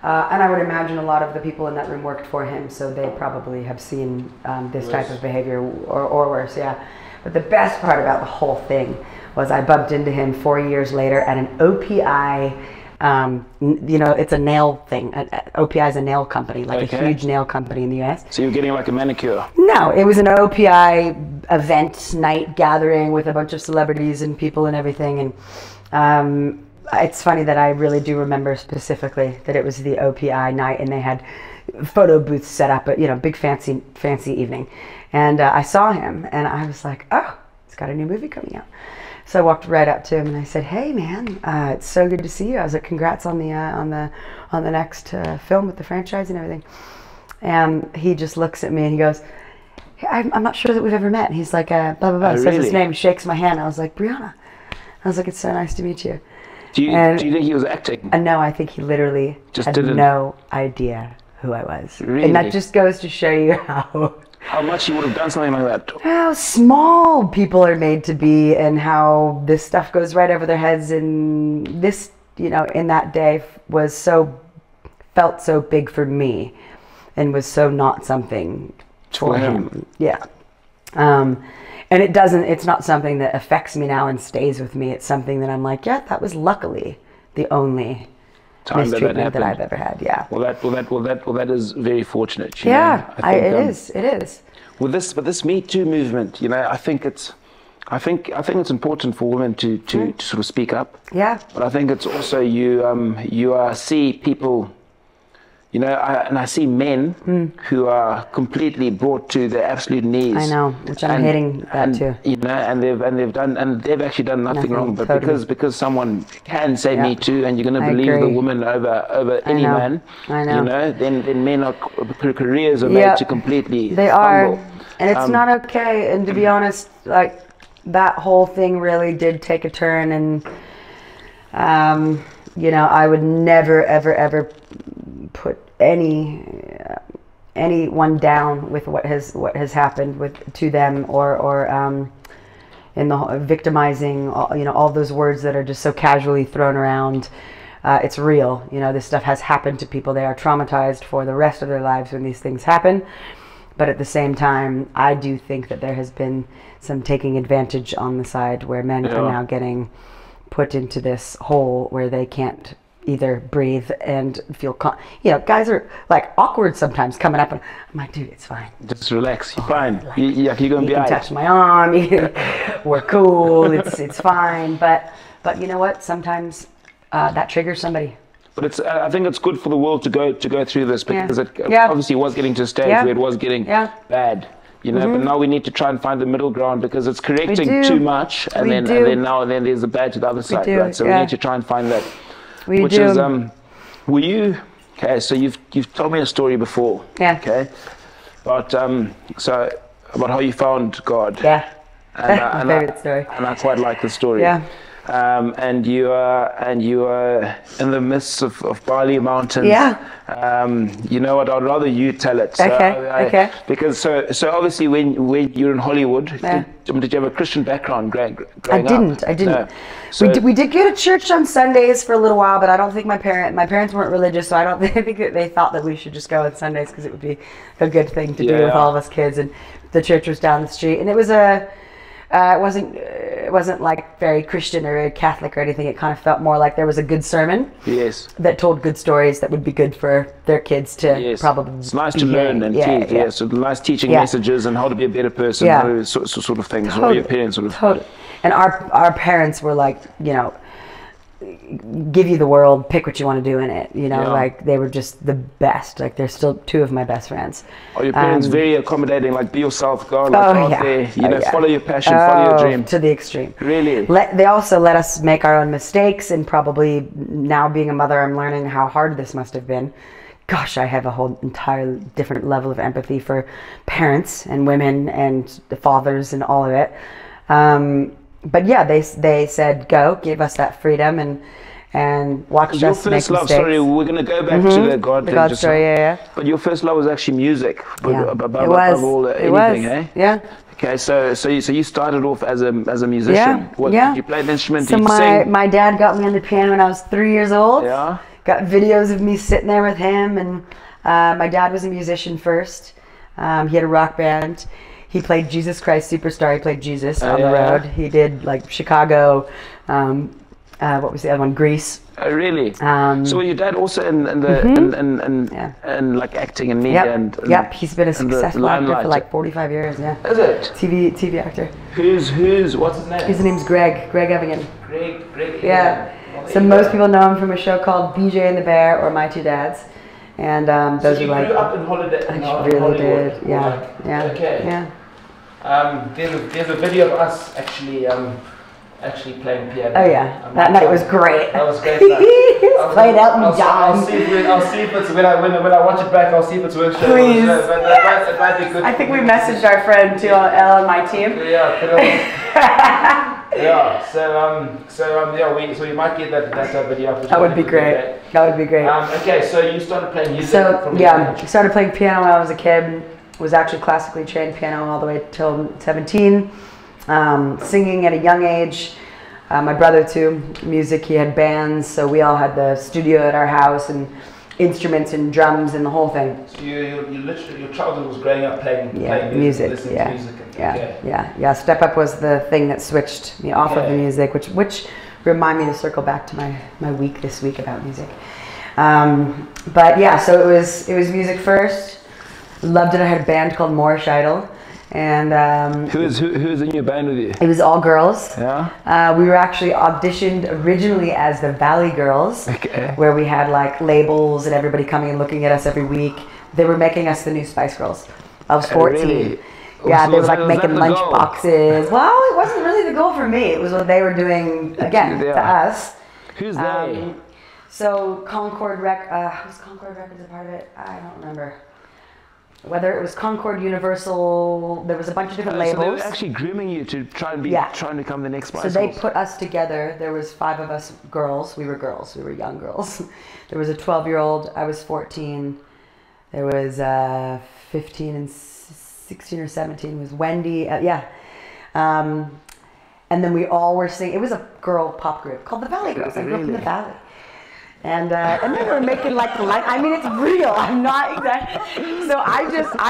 Speaker 2: and I would imagine a lot of the people in that room worked for him, so they probably have seen this type of behavior or worse. Yeah, but the best part about the whole thing was I bumped into him 4 years later at an OPI. It's a nail thing. OPI is a nail company, like a huge nail company in the US.
Speaker 3: So you're getting like a manicure?
Speaker 2: No, it was an OPI event night gathering with a bunch of celebrities and people and everything. And it's funny that I really do remember specifically that it was the OPI night, and they had photo booths set up, big fancy evening. And I saw him, and I was like, oh, he's got a new movie coming out. So I walked right up to him and I said, "Hey, man, it's so good to see you." I was like, "Congrats on the next film with the franchise and everything." And he just looks at me and he goes, "Hey, I'm not sure that we've ever met." And he's like, "Blah blah blah." Says his name, shakes my hand. I was like, "Briana." I was like, "It's so nice to meet you."
Speaker 3: Do you think he was acting?
Speaker 2: No, I think he literally had no idea who I was.
Speaker 3: Really?
Speaker 2: And that just goes to show you
Speaker 3: how much he would have done something like that.
Speaker 2: How small people are made to be, and how this stuff goes right over their heads. And this, in that day felt so big for me, and was so not something for him. Yeah. And it's not something that affects me now and stays with me. It's something that I'm like, yeah, that was luckily the only mistreatment that I've ever had. Yeah.
Speaker 3: Well, that is very fortunate.
Speaker 2: Yeah, it is.
Speaker 3: With this Me Too movement, I think it's important for women to sort of speak up.
Speaker 2: Yeah.
Speaker 3: But I think it's also you see people, I see men who are completely brought to their absolute knees.
Speaker 2: I know, which I'm hating that too.
Speaker 3: And they've actually done nothing wrong, but totally. because someone can say Me Too, and you're going to believe the woman over any man.
Speaker 2: I know.
Speaker 3: Then men careers are made to completely
Speaker 2: They
Speaker 3: fumble.
Speaker 2: are, and it's not okay. And to be honest, like that whole thing really did take a turn, and I would never ever put anyone down with what has happened to them, or in the victimizing, all those words that are just so casually thrown around. It's real. This stuff has happened to people. They are traumatized for the rest of their lives when these things happen. But at the same time, I do think that there has been some taking advantage on the side where men are now getting put into this hole where they can't either breathe and feel guys are like awkward sometimes coming up, and I'm like, dude, it's fine,
Speaker 3: just relax, you're fine. Like, you're gonna be
Speaker 2: you can touch my arm, we're cool, it's fine. But you know what, sometimes that triggers somebody.
Speaker 3: But I think it's good for the world to go through this, because it obviously was getting to a stage where it was getting bad. But now we need to try and find the middle ground, because it's correcting too much, and then there's the bad to the other side, right? So we need to try and find that. Were you okay? So you've told me a story before, okay? But about how you found God.
Speaker 2: Yeah, my favorite story.
Speaker 3: And I quite like the story.
Speaker 2: Yeah.
Speaker 3: And you are in the midst of Pari mountains.
Speaker 2: Yeah.
Speaker 3: You know what? I'd rather you tell it.
Speaker 2: Okay.
Speaker 3: Because so obviously when you're in Hollywood, did you have a Christian background growing up?
Speaker 2: I didn't.
Speaker 3: No. So
Speaker 2: we did go to church on Sundays for a little while, but I don't think my parents weren't religious, so I think that they thought that we should just go on Sundays because it would be a good thing to do with all of us kids. And the church was down the street, and it was it wasn't like very Christian or very Catholic or anything. It kind of felt more like there was a good sermon.
Speaker 3: Yes.
Speaker 2: That told good stories that would be good for their kids to probably.
Speaker 3: It's nice to learn and teach. Yeah. So nice teaching messages and how to be a better person. Yeah. Sort of things. Totally. Your parents sort of.
Speaker 2: Totally. And our parents were like, give you the world, pick what you want to do in it. You know,
Speaker 3: Yeah.
Speaker 2: like they were just the best. Like they're still two of my best friends.
Speaker 3: Are your parents very accommodating? Like, be yourself, go, like,
Speaker 2: Oh,
Speaker 3: out
Speaker 2: yeah.
Speaker 3: there, you
Speaker 2: Oh,
Speaker 3: know,
Speaker 2: yeah.
Speaker 3: follow your passion, follow your dream.
Speaker 2: To the extreme.
Speaker 3: Really?
Speaker 2: They also let us make our own mistakes, and probably now being a mother, I'm learning how hard this must have been. Gosh, I have a whole entire different level of empathy for parents and women and the fathers and all of it. But yeah, they said go, gave us that freedom and watched
Speaker 3: Your
Speaker 2: us make
Speaker 3: first love,
Speaker 2: mistakes.
Speaker 3: sorry, we're going to go back to the God
Speaker 2: The
Speaker 3: thing.
Speaker 2: God
Speaker 3: just
Speaker 2: story, yeah.
Speaker 3: But your first love was actually music,
Speaker 2: Yeah.
Speaker 3: above
Speaker 2: It was.
Speaker 3: all
Speaker 2: It
Speaker 3: anything,
Speaker 2: was.
Speaker 3: eh?
Speaker 2: Yeah.
Speaker 3: Okay, so you started off as a musician.
Speaker 2: Yeah.
Speaker 3: What,
Speaker 2: Yeah.
Speaker 3: did you play an instrument?
Speaker 2: So
Speaker 3: Did you sing?
Speaker 2: my dad got me on the piano when I was 3 years old.
Speaker 3: Yeah.
Speaker 2: Got videos of me sitting there with him, and my dad was a musician first. He had a rock band. He played Jesus Christ Superstar. He played Jesus on the
Speaker 3: yeah.
Speaker 2: road. He did like Chicago. What was the other one? Greece.
Speaker 3: Oh, really? So were your dad also in and like acting and media and
Speaker 2: Yep. He's been a successful actor
Speaker 3: limelight?
Speaker 2: for like 45 years. Yeah.
Speaker 3: Is it?
Speaker 2: TV actor.
Speaker 3: What's his name?
Speaker 2: His name's Greg Evigan.
Speaker 3: Greg.
Speaker 2: Yeah. So most people know him from a show called BJ and the Bear or My Two Dads, and those
Speaker 1: So
Speaker 2: are
Speaker 1: you
Speaker 2: like.
Speaker 1: grew up in Holiday.
Speaker 2: I really did. Yeah.
Speaker 1: Like,
Speaker 2: Yeah.
Speaker 1: Okay.
Speaker 2: Yeah.
Speaker 1: There's a video of us actually playing piano.
Speaker 2: Oh yeah. That night was great.
Speaker 1: That was great.
Speaker 2: Played Elton
Speaker 1: I'll
Speaker 2: John.
Speaker 1: see if it's when I watch it back. I'll see if it's worth showing.
Speaker 2: Please.
Speaker 1: But it might be good.
Speaker 2: I think we messaged our friend too, Elle and my team.
Speaker 1: Yeah. Put it on. Yeah. So we might get that video up.
Speaker 2: That would be great. That would be great.
Speaker 1: Okay, so you started playing music.
Speaker 2: So
Speaker 1: from
Speaker 2: yeah,
Speaker 1: age.
Speaker 2: started playing piano when I was a kid. Was actually classically trained piano all the way till 17. Singing at a young age. My brother too, music. He had bands, so we all had the studio at our house and instruments and drums and the whole thing.
Speaker 1: So you literally your childhood was growing up playing
Speaker 2: music.
Speaker 1: listening
Speaker 2: Yeah,
Speaker 1: to music.
Speaker 2: yeah. Step Up was the thing that switched me off of the music, which remind me to circle back to my week this week about music. But yeah, so it was music first. Loved it. I had a band called Moorish Idol, and
Speaker 3: Who is in your band with you?
Speaker 2: it was all girls.
Speaker 3: Yeah.
Speaker 2: We were actually auditioned originally as the Valley Girls,
Speaker 3: Okay.
Speaker 2: where we had like labels and everybody coming and looking at us every week. They were making us the new Spice Girls. I was 14.
Speaker 3: Really?
Speaker 2: Yeah,
Speaker 3: So
Speaker 2: they were
Speaker 3: was
Speaker 2: like
Speaker 3: that
Speaker 2: making
Speaker 3: the
Speaker 2: lunch
Speaker 3: goal?
Speaker 2: boxes. Well, it wasn't really the goal for me. It was what they were doing again to
Speaker 3: Yeah.
Speaker 2: us.
Speaker 3: Who's they?
Speaker 2: So Concord was Concord Records a part of it? I don't remember. Whether it was Concord, Universal, there was a bunch of different
Speaker 3: So they
Speaker 2: labels.
Speaker 3: were actually grooming you to try and become the next Spice
Speaker 2: So they
Speaker 3: Girls.
Speaker 2: put us together. There was 5 of us girls. We were girls. We were young girls. There was a 12-year-old. I was 14. There was 15 and 16 or 17 was Wendy. And then we all were singing. It was a girl pop group called the Valley Girls. I grew up in the Valley. And they were making like the light. I mean, it's real. I'm not exactly. So I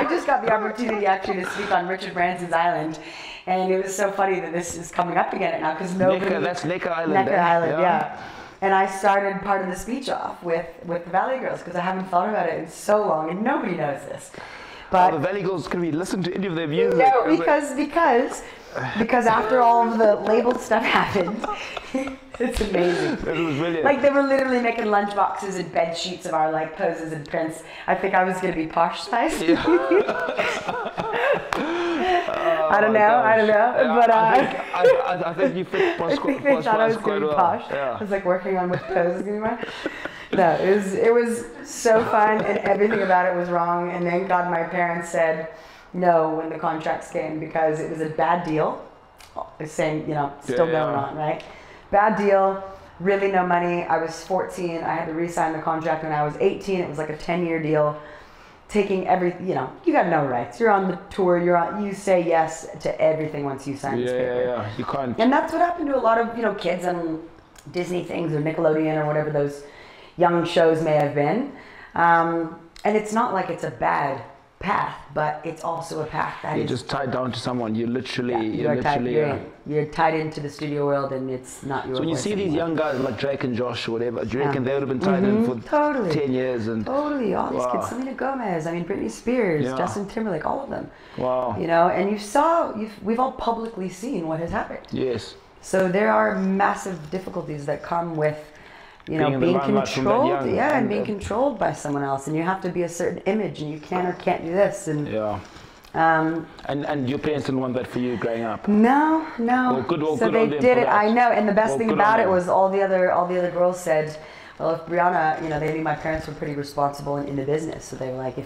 Speaker 2: just got the opportunity actually to speak on Richard Branson's Island, and it was so funny that this is coming up again now because nobody.
Speaker 3: That's Necker Island.
Speaker 2: Necker Island, yeah. And I started part of the speech off with the Valley Girls because I haven't thought about it in so long, and nobody knows this. But
Speaker 3: the Valley Girls, can we listen to any of their music?
Speaker 2: no, because after all of the labeled stuff happened, it's amazing.
Speaker 3: It was brilliant.
Speaker 2: Like they were literally making lunch boxes and bed sheets of our like poses and prints. I think I was gonna be Posh Spice.
Speaker 3: Yeah.
Speaker 2: I don't know,
Speaker 3: Yeah,
Speaker 2: but
Speaker 3: I think you fit Posh.
Speaker 2: I think they thought I was
Speaker 3: quite
Speaker 2: gonna be
Speaker 3: well.
Speaker 2: posh.
Speaker 3: Yeah.
Speaker 2: I was like working on which pose was gonna be mine. No, it was so fun and everything about it was wrong. And thank God my parents said no when the contracts came because it was a bad deal. The same, still going on, right? Bad deal, really no money. I was 14. I had to re-sign the contract when I was 18. It was like a 10-year deal. Taking everything, you got no rights. You're on the tour. You say yes to everything once you sign this paper.
Speaker 3: Yeah. You can't.
Speaker 2: And that's what happened to a lot of kids on Disney things or Nickelodeon or whatever those young shows may have been. And it's not like it's a bad path, but it's also a path that
Speaker 3: You're just tied down to someone. You're literally.
Speaker 2: You're tied into the studio world, and it's not your.
Speaker 3: So when you see these young guys like Drake and Josh or whatever, do you reckon they would have been tied in for 10 years? And
Speaker 2: Totally, all these kids, Selena Gomez, I mean Britney Spears, Justin Timberlake, all of them.
Speaker 3: Wow.
Speaker 2: And we've all publicly seen what has happened.
Speaker 3: Yes.
Speaker 2: So there are massive difficulties that come with, you know, being controlled, and being controlled by someone else, and you have to be a certain image, and you can or can't do this, and
Speaker 3: and your parents didn't want that for you growing up.
Speaker 2: No.
Speaker 3: So
Speaker 2: they did it. I know, and the best thing about it was all the other girls said, well, if Briana, you know, they knew my parents were pretty responsible in the business, so they were like,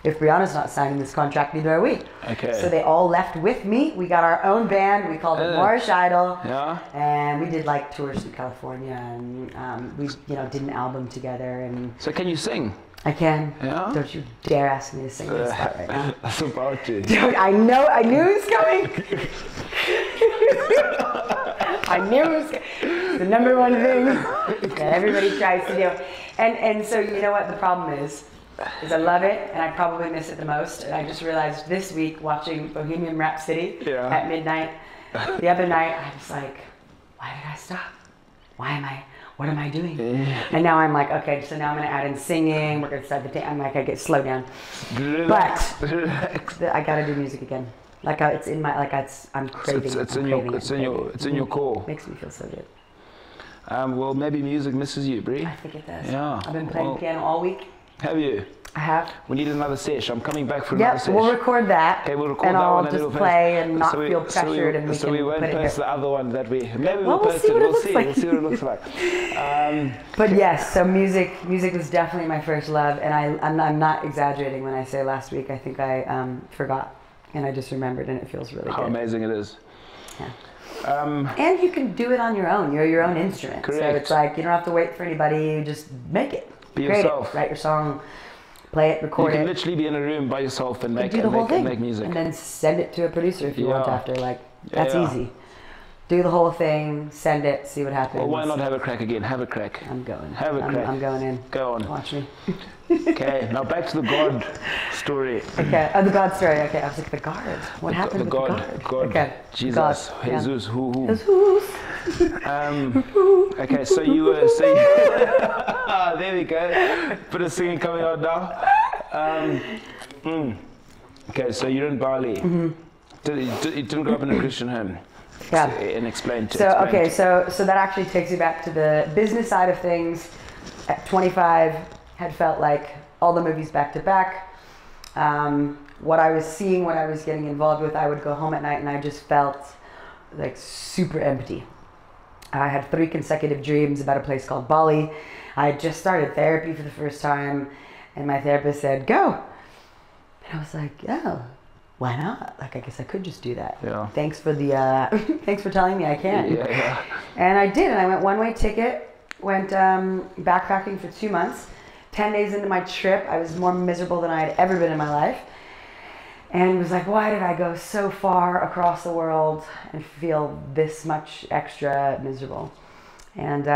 Speaker 2: if Brianna's not signing this contract, neither are we.
Speaker 3: Okay.
Speaker 2: So they all left with me. We got our own band. We called it Moorish Idol.
Speaker 3: Yeah.
Speaker 2: And we did like tours through California, and we, you know, did an album together. And
Speaker 3: so can you sing?
Speaker 2: I can.
Speaker 3: Yeah.
Speaker 2: Don't you dare ask me to sing this part right now.
Speaker 3: That's about to.
Speaker 2: Dude, I knew it was coming. I knew it was the number one thing that everybody tries to do. And so you know what the problem is I love it, and I probably miss it the most. And I just realized this week watching Bohemian Rhapsody at midnight, the other night, I was like, why did I stop? What am I doing? And now I'm like, okay, so now I'm gonna add in singing, we're gonna start the I'm like, I get slow down. But I gotta do music again. Like it's in my, like I'm craving it.
Speaker 3: It's in your core.
Speaker 2: Makes me feel so good.
Speaker 3: Well, maybe music misses you, Brie.
Speaker 2: I think it does.
Speaker 3: Yeah.
Speaker 2: I've been playing piano all week.
Speaker 3: Have you?
Speaker 2: I have.
Speaker 3: We need another sesh. I'm coming back for another sesh.
Speaker 2: We'll record that.
Speaker 3: Okay, we'll record
Speaker 2: and
Speaker 3: that
Speaker 2: I'll
Speaker 3: one. And
Speaker 2: just play and not feel pressured, and we
Speaker 3: won't
Speaker 2: put
Speaker 3: post the other one that we. Maybe
Speaker 2: we'll
Speaker 3: post
Speaker 2: see
Speaker 3: it.
Speaker 2: We'll see
Speaker 3: what it looks like.
Speaker 2: But yes, so music was definitely my first love, and I'm not exaggerating when I say last week. I think I forgot, and I just remembered, and it feels really good.
Speaker 3: How amazing it is.
Speaker 2: Yeah. And you can do it on your own. You're your own instrument.
Speaker 3: Correct.
Speaker 2: So it's like you don't have to wait for anybody. You just make it.
Speaker 3: Be
Speaker 2: Create
Speaker 3: yourself.
Speaker 2: It. Write your song. Play it. Record it.
Speaker 3: You can literally be in a room by yourself and make music.
Speaker 2: And then send it to a producer if you want after. Like that's easy. Do the whole thing. Send it. See what happens.
Speaker 3: Well, why not have a crack again? Have a crack.
Speaker 2: I'm going.
Speaker 3: Have a crack.
Speaker 2: I'm going in.
Speaker 3: Go on.
Speaker 2: Watch me.
Speaker 3: Okay, now back to the God story.
Speaker 2: Okay, the God story. Okay, I was like, the guard. What happened with the God? Okay.
Speaker 3: Jesus,
Speaker 2: God.
Speaker 3: Jesus, who?
Speaker 2: Jesus.
Speaker 3: Okay, so you were saying, there we go. Bit of singing coming out now. Okay, so you're in Bali. You didn't grow up in a Christian home.
Speaker 2: Yeah.
Speaker 3: And explain to.
Speaker 2: So that actually takes you back to the business side of things. At 25, had felt like all the movies back to back. What I was seeing, what I was getting involved with, I would go home at night and I just felt like super empty. I had 3 consecutive dreams about a place called Bali. I had just started therapy for the first time, and my therapist said, go. And I was like, oh, why not? Like, I guess I could just do that.
Speaker 3: Yeah.
Speaker 2: Thanks for the, thanks for telling me I can.
Speaker 3: Yeah.
Speaker 2: And I did, and I went one-way ticket, went backpacking for 2 months. 10 days into my trip, I was more miserable than I had ever been in my life. And was like, why did I go so far across the world and feel this much extra miserable? And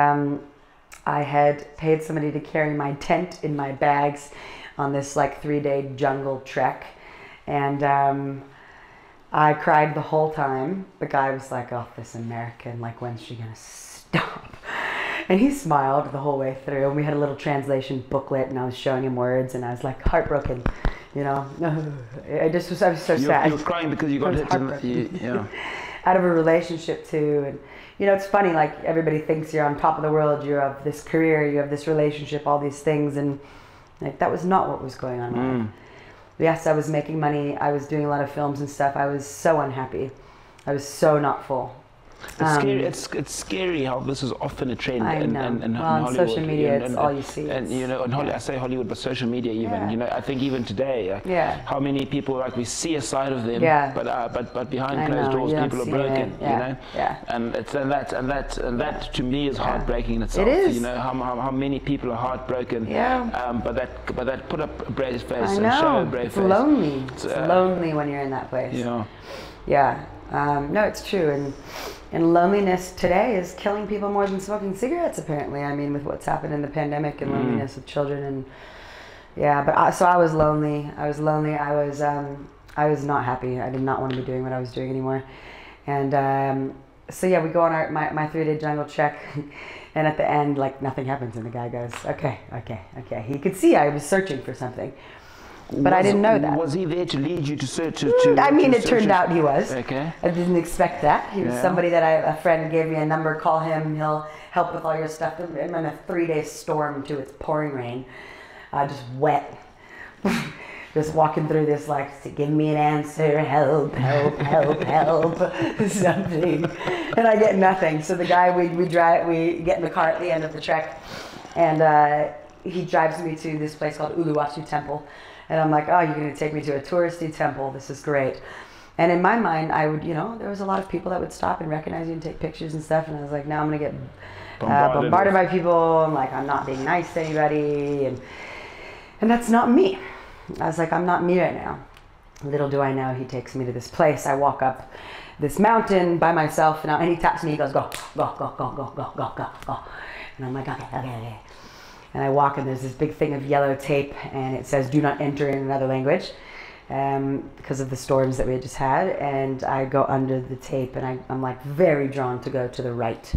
Speaker 2: I had paid somebody to carry my tent in my bags on this like 3-day jungle trek. And I cried the whole time. The guy was like, oh, this American, like, when's she gonna stop? And he smiled the whole way through, and we had a little translation booklet, and I was showing him words, and I was like heartbroken, you know. I was so sad.
Speaker 3: You were crying because you got hit
Speaker 2: out of a relationship too, and you know, it's funny. Like everybody thinks you're on top of the world, you have this career, you have this relationship, all these things, and like that was not what was going on in my life. Yes, I was making money. I was doing a lot of films and stuff. I was so unhappy. I was so not full.
Speaker 3: It's scary. It's scary how this is often a trend in Hollywood.
Speaker 2: On social media, it's all you see.
Speaker 3: And you know, I say Hollywood, but social media even. You know, I think even today, how many people like we see a side of them, but behind closed doors, people are broken. You know, and it's that to me is heartbreaking in itself.
Speaker 2: It is.
Speaker 3: You know how many people are heartbroken. But that put up a brave face and show a brave face.
Speaker 2: It's lonely. It's lonely when you're in that place. Yeah. No, it's true, and loneliness today is killing people more than smoking cigarettes. Apparently, I mean, with what's happened in the pandemic and loneliness of children, and so I was lonely. I was not happy. I did not want to be doing what I was doing anymore, and we go on my 3-day jungle trek, and at the end, like nothing happens, and the guy goes, okay. He could see I was searching for something. But I didn't know that.
Speaker 3: Was he there to lead you to search?
Speaker 2: I mean, it turned out he was.
Speaker 3: Okay.
Speaker 2: I didn't expect that. He was somebody that a friend gave me a number. Call him. He'll help with all your stuff. I'm in a 3-day storm too. It's pouring rain. Just wet. Just walking through this like, give me an answer, help, help, help, help, something. And I get nothing. So the guy, we get in the car at the end of the trek, and he drives me to this place called Uluwatu Temple. And I'm like, oh, you're going to take me to a touristy temple. This is great. And in my mind, I would, there was a lot of people that would stop and recognize you and take pictures and stuff. And I was like, now I'm going to get bombarded by people. I'm like, I'm not being nice to anybody. And that's not me. I was like, I'm not me right now. Little do I know, he takes me to this place. I walk up this mountain by myself, and he taps me. He goes, go, go, go, go, go, go, go, go, go. And I'm like, okay. And I walk, and there's this big thing of yellow tape, and it says, do not enter in another language, because of the storms that we had just had. And I go under the tape, and I'm like very drawn to go to the right.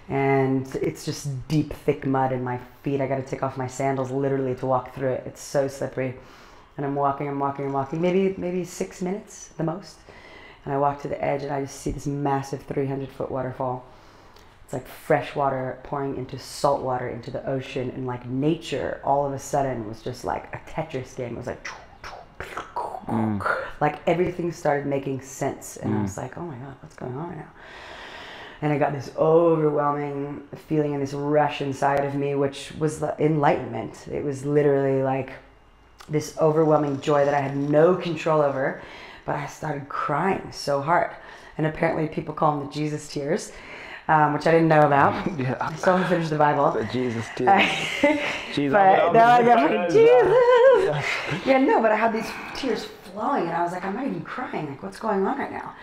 Speaker 2: And it's just deep, thick mud in my feet. I got to take off my sandals literally to walk through it. It's so slippery. And I'm walking, maybe 6 minutes the most. And I walk to the edge, and I just see this massive 300-foot waterfall. It's like fresh water pouring into salt water into the ocean, and like nature all of a sudden was just like a Tetris game. It was like, like everything started making sense. And I was like, oh my God, what's going on right now? And I got this overwhelming feeling and this rush inside of me, which was the enlightenment. It was literally like this overwhelming joy that I had no control over, but I started crying so hard. And apparently people call them the Jesus tears, which I didn't know about.
Speaker 3: Yeah.
Speaker 2: I still haven't finished the Bible.
Speaker 3: The Jesus tears. Jesus.
Speaker 2: But now I go, Jesus. Yeah, no, but I had these tears flowing, and I was like, I'm not even crying. Like, what's going on right now?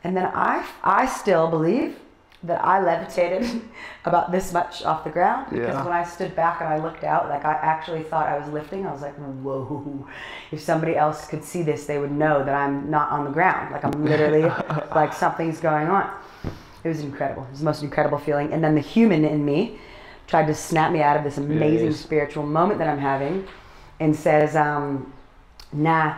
Speaker 2: And then I still believe that I levitated about this much off the ground, because when I stood back and I looked out, like I actually thought I was lifting. I was like, whoa, if somebody else could see this, they would know that I'm not on the ground. Like I'm literally, like something's going on. It was incredible. It was the most incredible feeling. And then the human in me tried to snap me out of this amazing spiritual moment that I'm having, and says, nah.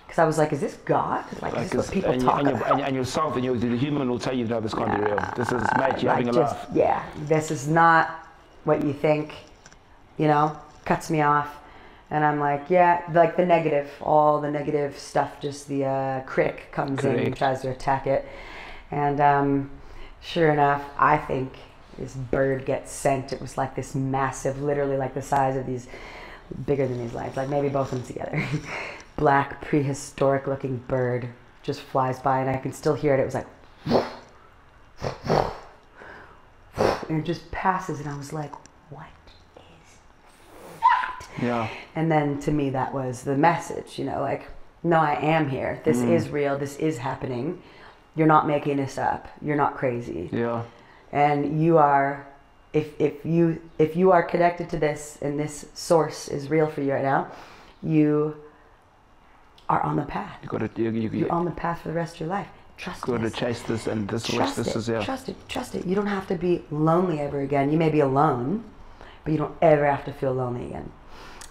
Speaker 2: Because I was like, is this God? Like is this what people talk about?
Speaker 3: And yourself, and the human will tell you, no, this can't be real. This is, mate, you're having a laugh.
Speaker 2: Yeah, this is not what you think, cuts me off. And I'm like, yeah, like the negative, all the negative stuff, just the critic comes in and tries to attack it. And sure enough, I think this bird gets sent. It was like this massive, literally like the size of these, bigger than these lights, like maybe both of them together. Black, prehistoric looking bird just flies by, and I can still hear it. It was like, and it just passes, and I was like, what is that?
Speaker 3: Yeah.
Speaker 2: And then to me, that was the message, like, no, I am here. This is real. This is happening. You're not making this up. You're not crazy.
Speaker 3: Yeah.
Speaker 2: And you are, if you are connected to this, and this source is real for you right now, you are on the path. You're on the path for the rest of your life. Trust it.
Speaker 3: You've got to chase this, and this
Speaker 2: Trust
Speaker 3: is
Speaker 2: Trust it. You don't have to be lonely ever again. You may be alone, but you don't ever have to feel lonely again.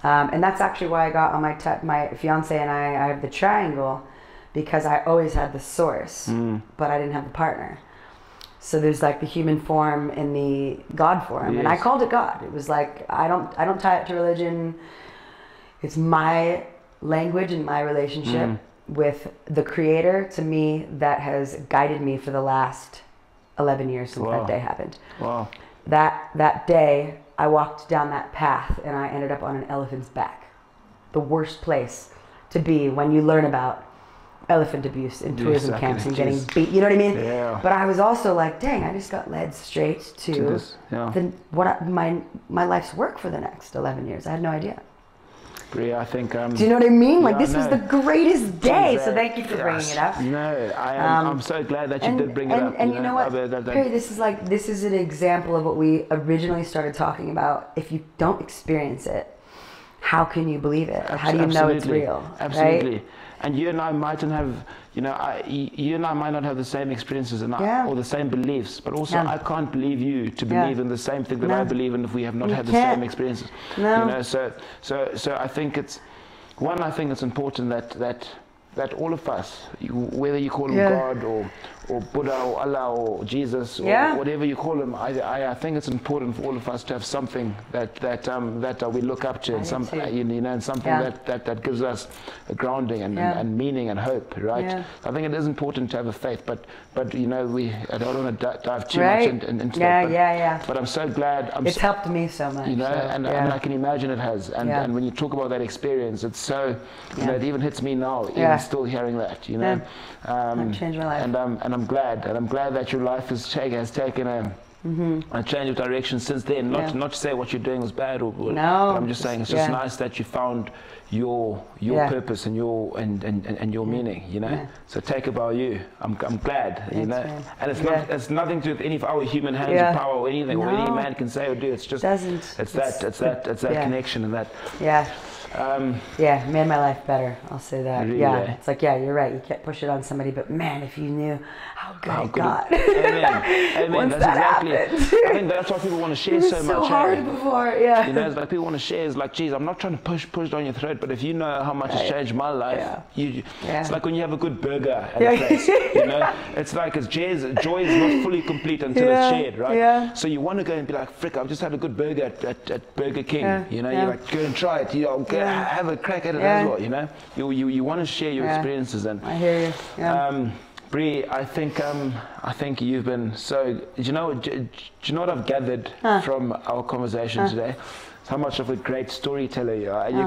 Speaker 2: And that's actually why I got on my fiance and I have the triangle, because I always had the source, but I didn't have the partner. So there's like the human form and the God form, and I called it God. It was like I don't tie it to religion. It's my language and my relationship with the Creator, to me, that has guided me for the last 11 years since that day happened.
Speaker 3: Wow.
Speaker 2: That day, I walked down that path and I ended up on an elephant's back. The worst place to be when you learn about elephant abuse in tourism camps and getting beat, you know what I mean?
Speaker 3: Yeah.
Speaker 2: But I was also like, dang, I just got led straight to my life's work for the next 11 years. I had no idea.
Speaker 3: Bria, I think.
Speaker 2: Do you know what I mean? Like this was the greatest day. So thank you for bringing it up.
Speaker 3: No, I'm so glad that you did bring it up.
Speaker 2: And you know what, Pari, this is an example of what we originally started talking about. If you don't experience it, how can you believe it? How do you know it's real?
Speaker 3: Absolutely.
Speaker 2: Right?
Speaker 3: And you and I mightn't have, you and I might not have the same experiences or the same beliefs, but also I can't believe you to believe in the same thing that I believe in if we have not had the same experiences.
Speaker 2: No.
Speaker 3: So I think it's one, I think it's important that all of us, whether you call him God or Buddha or Allah or Jesus or whatever you call him, I think it's important for all of us to have something that we look up to, and something that gives us a grounding and meaning and hope, right?
Speaker 2: Yeah.
Speaker 3: I think it is important to have a faith, but I don't want to dive too much into that. But I'm so glad.
Speaker 2: It's helped me so much.
Speaker 3: You know, and I can imagine it has. And when you talk about that experience, it's so, you know, it even hits me now, even still hearing that, you know.
Speaker 2: Changed my life.
Speaker 3: And I'm glad that your life has taken a change of direction since then. Not to say what you're doing was bad but I'm just saying it's just nice that you found your purpose and your meaning, you know. So take it by you. I'm glad, you know. And it's nothing to do with any of our human hands or power or anything or any man can say or do. It's just it's that connection and that.
Speaker 2: Made my life better. I'll say that.
Speaker 3: Really,
Speaker 2: it's like, you're right. You can't push it on somebody, but man, if you knew how good it got.
Speaker 3: Amen. That's exactly. I think that's why people want to share so much.
Speaker 2: So hard before,
Speaker 3: You know, it's like people want to share. It's like, geez, I'm not trying to push down your throat, but if you know how much it's changed my life, it's like when you have a good burger at a place. You know, it's like joy is not fully complete until it's shared, right? So you want to go and be like, frick, I've just had a good burger at Burger King. You know, you like go and try it. You know, have a crack at it as well. You know, you want to share your experiences, and
Speaker 2: I hear you.
Speaker 3: Bri, I think you've been so. Do you know what I've gathered from our conversation today? How much of a great storyteller you are, and you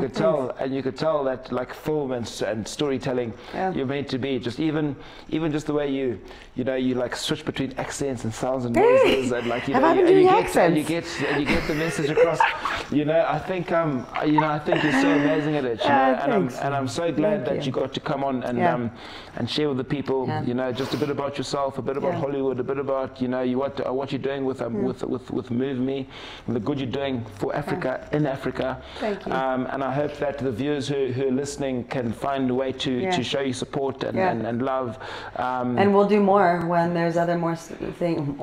Speaker 3: could tell that, like, film and storytelling, you're meant to be. Just even just the way you like switch between accents and sounds and noises, and like you get the message across. You know, I think you're so amazing at it. You know, and I'm so glad that you got to come on and share with the people. You know, just a bit about yourself, a bit about Hollywood, a bit about what you're doing with Move Me, and the good you're doing for Africa. In Africa.
Speaker 2: Thank you.
Speaker 3: And I hope that the viewers who are listening can find a way to show you support and love.
Speaker 2: And we'll do more when there's other more stuff things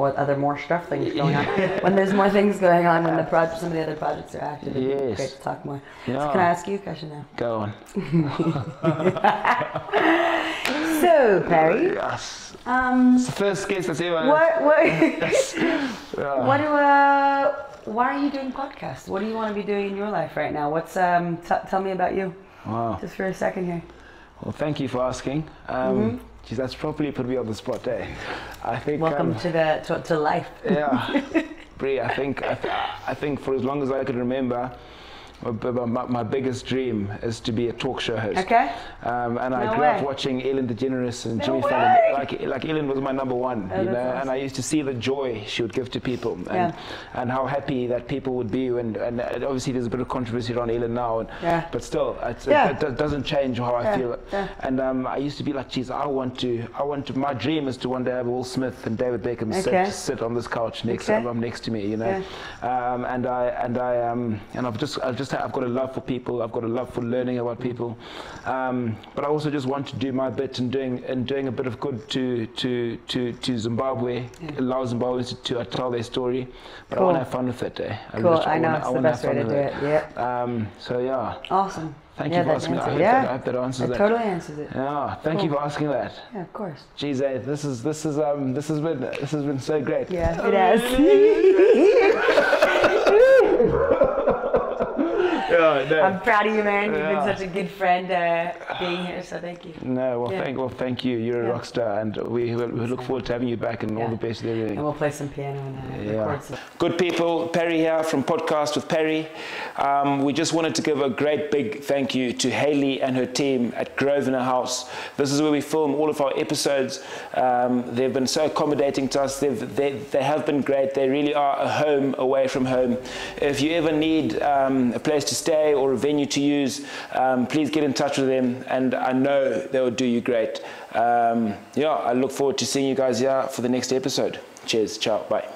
Speaker 2: going on. When there's more things going on, when some of the other projects are active. It's great to talk more. So can I ask you a question now?
Speaker 3: Go on.
Speaker 2: So, Pari.
Speaker 3: Yes. It's the first guest that's ever.
Speaker 2: Why are you doing podcasts? What do you want to be doing in your life right now? What's tell me about you.
Speaker 3: Wow.
Speaker 2: Just for a second here.
Speaker 3: Well, thank you for asking. Geez, that's probably put me on the spot, eh? I think.
Speaker 2: Welcome to life.
Speaker 3: Yeah, Bri. I think for as long as I could remember, my biggest dream is to be a talk show host.
Speaker 2: Okay.
Speaker 3: And I grew up watching Ellen DeGeneres and Jimmy Fallon. Like Ellen was my number one, you know. Awesome. And I used to see the joy she would give to people, and how happy that people would be. And obviously there's a bit of controversy around Ellen now, but still, it doesn't change how I feel. And I used to be like, geez, I want to. My dream is to one day have Will Smith and David Beckham sit on this couch next to me, you know. I've got a love for people. I've got a love for learning about people, but I also just want to do my bit in doing a bit of good to Zimbabwe, allow Zimbabweans to tell their story. But I want to have fun with it.
Speaker 2: I know it's the best way to do it. Yeah.
Speaker 3: So yeah.
Speaker 2: Awesome.
Speaker 3: Thank you for asking that. I hope that answers that.
Speaker 2: Totally answers it.
Speaker 3: Yeah. Thank you for asking that.
Speaker 2: Yeah, of course.
Speaker 3: Geez, this has been so great.
Speaker 2: Yeah, it has. I'm proud of you, man. You've been such a good friend being here, so thank you.
Speaker 3: No, thank you. You're a rock star, and we look forward to having you back, and all the best with everything.
Speaker 2: And we'll play some piano and record some.
Speaker 1: Good people, Pari here from Podcast with Pari. We just wanted to give a great big thank you to Hayley and her team at Grosvenor House. This is where we film all of our episodes. They've been so accommodating to us. They have been great. They really are a home away from home. If you ever need a place to stay or a venue to use, please get in touch with them, and I know they will do you great. I look forward to seeing you guys here for the next episode. Cheers, ciao, bye.